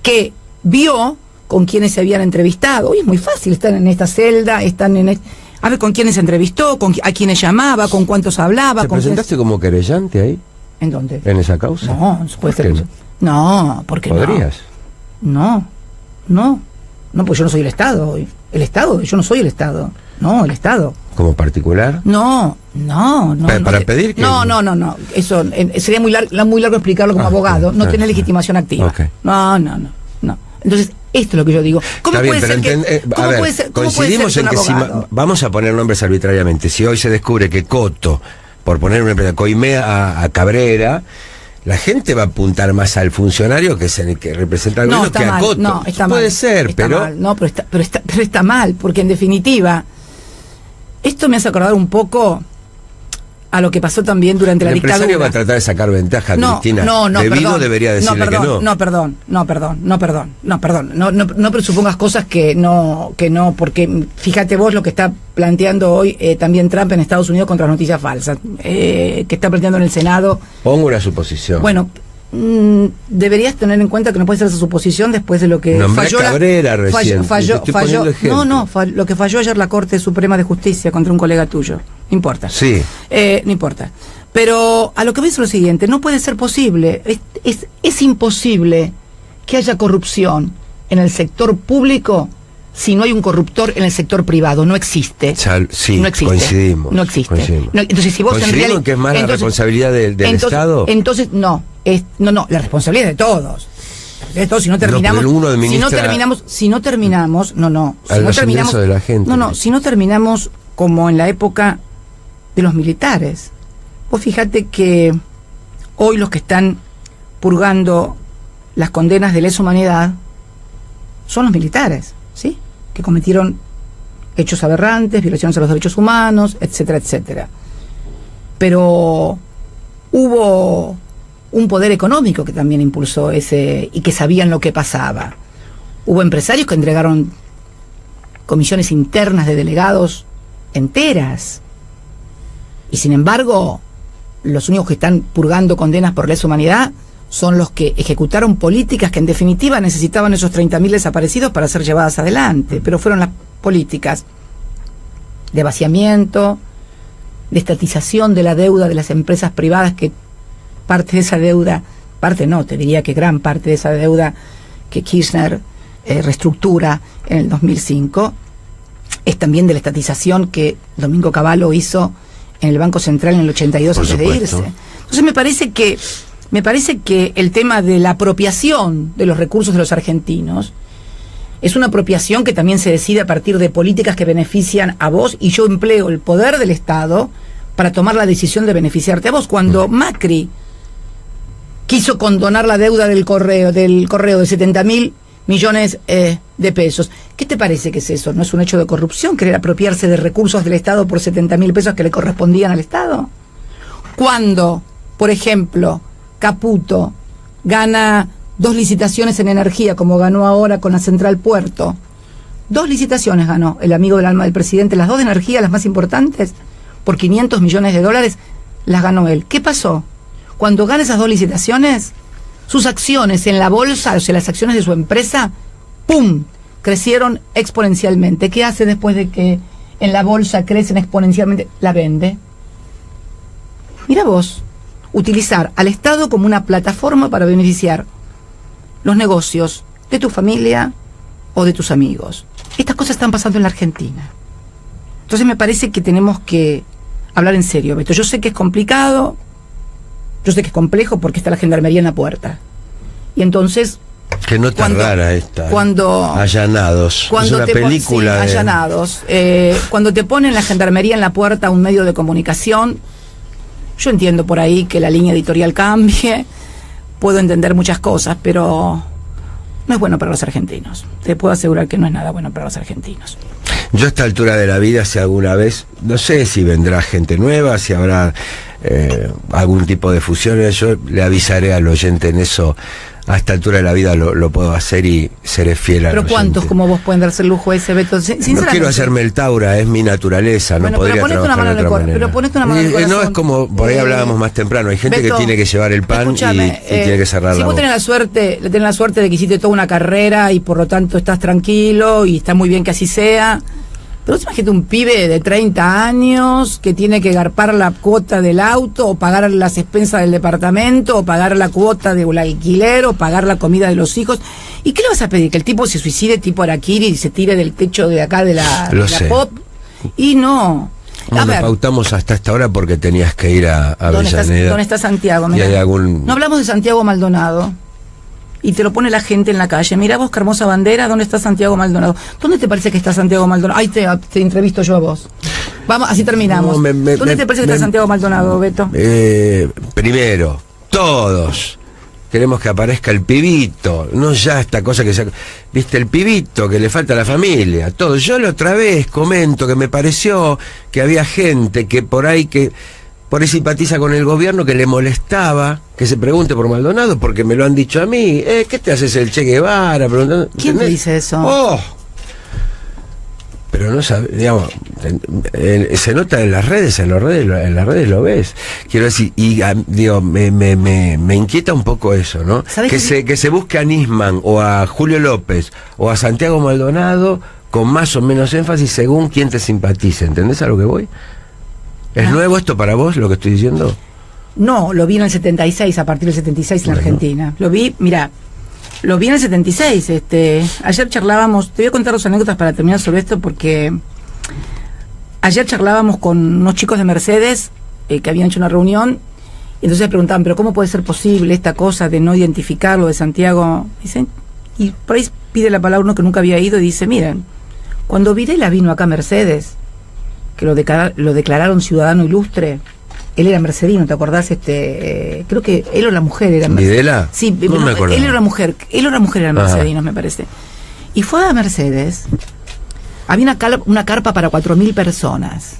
S2: que vio con quienes se habían entrevistado. Hoy es muy fácil, están en esta celda, a ver con quiénes se entrevistó, a quiénes llamaba, con cuántos hablaba.
S1: ¿Te presentaste como querellante ahí?
S2: ¿En dónde?
S1: ¿En esa causa?
S2: No, no se puede ser. No, porque
S1: ¿podrías?
S2: No, pues yo no soy el Estado hoy. El Estado, yo no soy el Estado. No, el Estado.
S1: ¿Como particular?
S2: No.
S1: ¿Para pedir que...?
S2: No. Eso sería muy largo explicarlo como abogado. No tenés legitimación activa.
S1: Okay.
S2: No. Entonces, esto es lo que yo digo. ¿Cómo
S1: Está
S2: puede
S1: bien,
S2: ser que...
S1: coincidimos en que vamos a poner nombres arbitrariamente. Si hoy se descubre que Coto, por poner una empresa, coimea a Cabrera, la gente va a apuntar más al funcionario que es el que representa al gobierno que a Coto.
S2: No, está
S1: puede
S2: mal.
S1: ser,
S2: está
S1: pero...
S2: mal. No, pero está mal, porque en definitiva, esto me hace acordar un poco a lo que pasó también durante la dictadura.
S1: El empresario va a tratar de sacar ventaja, Cristina. Debido debería decirle que no.
S2: No, perdón. No presupongas cosas que no, porque fíjate vos lo que está planteando hoy también Trump en Estados Unidos contra las noticias falsas, que está planteando en el Senado.
S1: Pongo una suposición.
S2: Bueno, deberías tener en cuenta que no puede ser esa suposición después de lo que
S1: falló Cabrera recién.
S2: Lo que falló ayer la Corte Suprema de Justicia contra un colega tuyo. No importa.
S1: Sí.
S2: No importa. Pero a lo que ves es lo siguiente, no puede ser posible, es imposible que haya corrupción en el sector público si no hay un corruptor en el sector privado. No existe.
S1: Sí,
S2: no existe.
S1: Coincidimos.
S2: No existe.
S1: Coincidimos.
S2: No, entonces, si vos
S1: ¿Coincidimos en que es más la responsabilidad del Estado?
S2: Entonces, no, la responsabilidad es de todos. Si no terminamos, si no terminamos
S1: de la gente.
S2: Si no terminamos como en la época de los militares. Vos fíjate que hoy los que están purgando las condenas de lesa humanidad son los militares, ¿sí? Que cometieron hechos aberrantes, violaciones a los derechos humanos, etcétera, etcétera. Pero hubo un poder económico que también impulsó ese, y que sabían lo que pasaba. Hubo empresarios que entregaron comisiones internas de delegados enteras. Y sin embargo, los únicos que están purgando condenas por lesa humanidad son los que ejecutaron políticas que en definitiva necesitaban esos 30.000 desaparecidos para ser llevadas adelante. Pero fueron las políticas de vaciamiento, de estatización de la deuda de las empresas privadas, que parte de esa deuda, te diría que gran parte de esa deuda que Kirchner reestructura en el 2005, es también de la estatización que Domingo Cavallo hizo en el Banco Central en el 82 antes de irse. Entonces me parece que el tema de la apropiación de los recursos de los argentinos es una apropiación que también se decide a partir de políticas que benefician a vos, y yo empleo el poder del Estado para tomar la decisión de beneficiarte a vos. Cuando Macri quiso condonar la deuda del correo de 70.000 millones de pesos. ¿Qué te parece que es eso? ¿No es un hecho de corrupción querer apropiarse de recursos del Estado por 70.000 pesos que le correspondían al Estado? Cuando, por ejemplo, Caputo gana 2 licitaciones en energía, como ganó ahora con la Central Puerto. 2 licitaciones ganó el amigo del alma del presidente, las 2 de energía, las más importantes, por 500 millones de dólares, las ganó él. ¿Qué pasó? Cuando gana esas 2 licitaciones, sus acciones en la bolsa, o sea, las acciones de su empresa, ¡pum!, crecieron exponencialmente. ¿Qué hace después de que en la bolsa crecen exponencialmente? La vende. Mira vos, utilizar al Estado como una plataforma para beneficiar los negocios de tu familia o de tus amigos. Estas cosas están pasando en la Argentina. Entonces me parece que tenemos que hablar en serio, Beto. Yo sé que es complicado, yo sé que es complejo porque está la gendarmería en la puerta. Y entonces...
S1: Que no está rara esta.
S2: Cuando
S1: Allanados.
S2: Cuando
S1: es una película.
S2: Sí, Allanados. Cuando te ponen la gendarmería en la puerta a un medio de comunicación, yo entiendo por ahí que la línea editorial cambie, puedo entender muchas cosas, pero no es bueno para los argentinos. Te puedo asegurar que no es nada bueno para los argentinos.
S1: Yo a esta altura de la vida, si alguna vez, no sé si vendrá gente nueva, si habrá algún tipo de fusiones. Yo le avisaré al oyente en eso. A esta altura de la vida lo puedo hacer y seré fiel al oyente.
S2: ¿Pero cuántos como vos pueden darse el lujo ese, Beto?
S1: No quiero hacerme el Taura, es mi naturaleza,
S2: bueno,
S1: no podría trabajar de otra manera.
S2: Pero ponete una mano en el corazón.
S1: No, es como, por ahí hablábamos más temprano, hay gente
S2: Beto,
S1: que tiene que llevar el pan y tiene que cerrar
S2: si
S1: la
S2: vos
S1: boca.
S2: tenés la suerte de que hiciste toda una carrera y por lo tanto estás tranquilo y está muy bien que así sea. Pero imagínate un pibe de 30 años que tiene que garpar la cuota del auto, o pagar las expensas del departamento, o pagar la cuota del alquiler, o pagar la comida de los hijos. ¿Y qué le vas a pedir? ¿Que el tipo se suicide tipo Araquiri y se tire del techo de acá de la pop? Y no.
S1: Bueno, pautamos hasta esta hora porque tenías que ir a Avellaneda.
S2: ¿Dónde está Santiago?
S1: ¿Y hay algún...
S2: No hablamos de Santiago Maldonado. Y te lo pone la gente en la calle. Mira vos, qué hermosa bandera, ¿dónde está Santiago Maldonado? ¿Dónde te parece que está Santiago Maldonado? Ahí te entrevisto yo a vos. Vamos, así terminamos. ¿Dónde te parece que está Santiago Maldonado, Beto?
S1: Primero, todos queremos que aparezca el pibito, no ya esta cosa que se... Viste, el pibito que le falta a la familia, todo. Yo la otra vez comento que me pareció que había gente que por ahí simpatiza con el gobierno, que le molestaba que se pregunte por Maldonado, porque me lo han dicho a mí. ¿Qué te haces el Che Guevara?
S2: ¿Quién te dice eso?
S1: ¡Oh! Pero no sabe, digamos, se nota en las redes, en las redes lo ves. Quiero decir, y digo, me inquieta un poco eso, ¿no? Que se busque a Nisman o a Julio López o a Santiago Maldonado con más o menos énfasis según quién te simpatice. ¿Entendés a lo que voy? ¿Es nuevo esto para vos, lo que estoy diciendo?
S2: No, lo vi en el 76, a partir del 76 en Argentina. Lo vi en el 76. Ayer charlábamos, te voy a contar dos anécdotas para terminar sobre esto, porque ayer charlábamos con unos chicos de Mercedes que habían hecho una reunión, y entonces preguntaban, pero ¿cómo puede ser posible esta cosa de no identificarlo de Santiago? Dicen, y por ahí pide la palabra uno que nunca había ido y dice, miren, cuando Videla vino acá a Mercedes, que lo declararon ciudadano ilustre, él era mercedino, ¿te acordás? Creo que él o la mujer era mercedino.
S1: ¿Videla?
S2: Sí,
S1: no me acuerdo.
S2: Él o la mujer era mercedino, me parece. Y fue a Mercedes, había una carpa para 4.000 personas.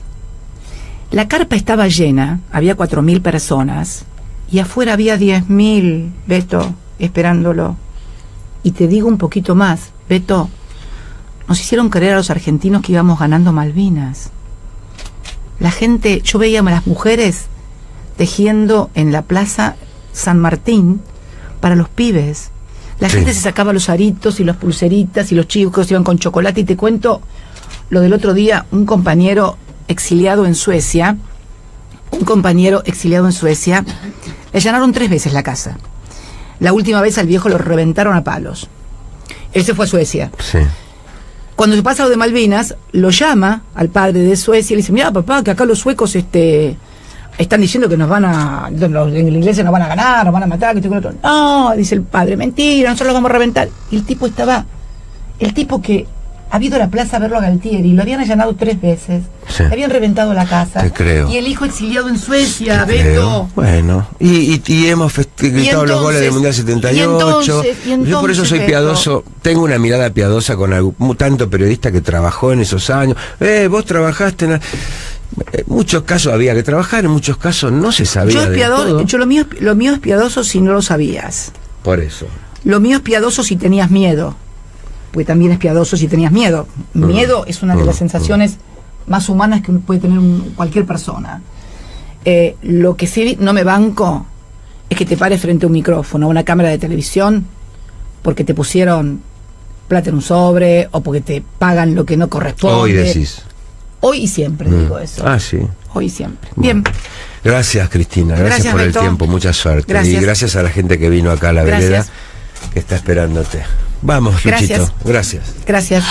S2: La carpa estaba llena, había 4.000 personas, y afuera había 10.000, Beto, esperándolo. Y te digo un poquito más, Beto, nos hicieron creer a los argentinos que íbamos ganando Malvinas. La gente, yo veía a las mujeres tejiendo en la plaza San Martín para los pibes. La gente se sacaba los aritos y las pulseritas y los chicos iban con chocolate. Y te cuento lo del otro día, un compañero exiliado en Suecia, le allanaron 3 veces la casa. La última vez al viejo lo reventaron a palos. Él se fue a Suecia. Sí. Cuando se pasa lo de Malvinas, lo llama al padre de Suecia y le dice, mira papá, que acá los suecos están diciendo que nos van a, los ingleses nos van a ganar, nos van a matar, que esto y lo otro. No, dice el padre, mentira, nosotros los vamos a reventar. Y el tipo que ha ido a la plaza a verlo a Galtieri, lo habían allanado 3 veces, le habían reventado la casa.
S1: Te creo.
S2: Y el hijo exiliado en Suecia, Beto.
S1: Bueno, y hemos gritado los goles del Mundial 78. Yo por eso soy piadoso, tengo una mirada piadosa con tanto periodista que trabajó en esos años. Vos trabajaste en muchos casos había que trabajar, en muchos casos no se sabía.
S2: Lo mío es piadoso si no lo sabías.
S1: Por eso.
S2: Lo mío es piadoso si tenías miedo. Porque también es piadoso si tenías miedo. Miedo es una de las sensaciones más humanas que puede tener cualquier persona. Lo que sí no me banco es que te pares frente a un micrófono, a una cámara de televisión, porque te pusieron plata en un sobre o porque te pagan lo que no corresponde.
S1: Hoy decís.
S2: Hoy y siempre digo eso.
S1: Ah, sí.
S2: Hoy y siempre. Bien.
S1: Gracias, Cristina. Gracias por
S2: Beto.
S1: El tiempo. Mucha suerte.
S2: Gracias.
S1: Y gracias a la gente que vino acá a la vereda, que está esperándote. Vamos, Luchito. Gracias.
S2: Gracias.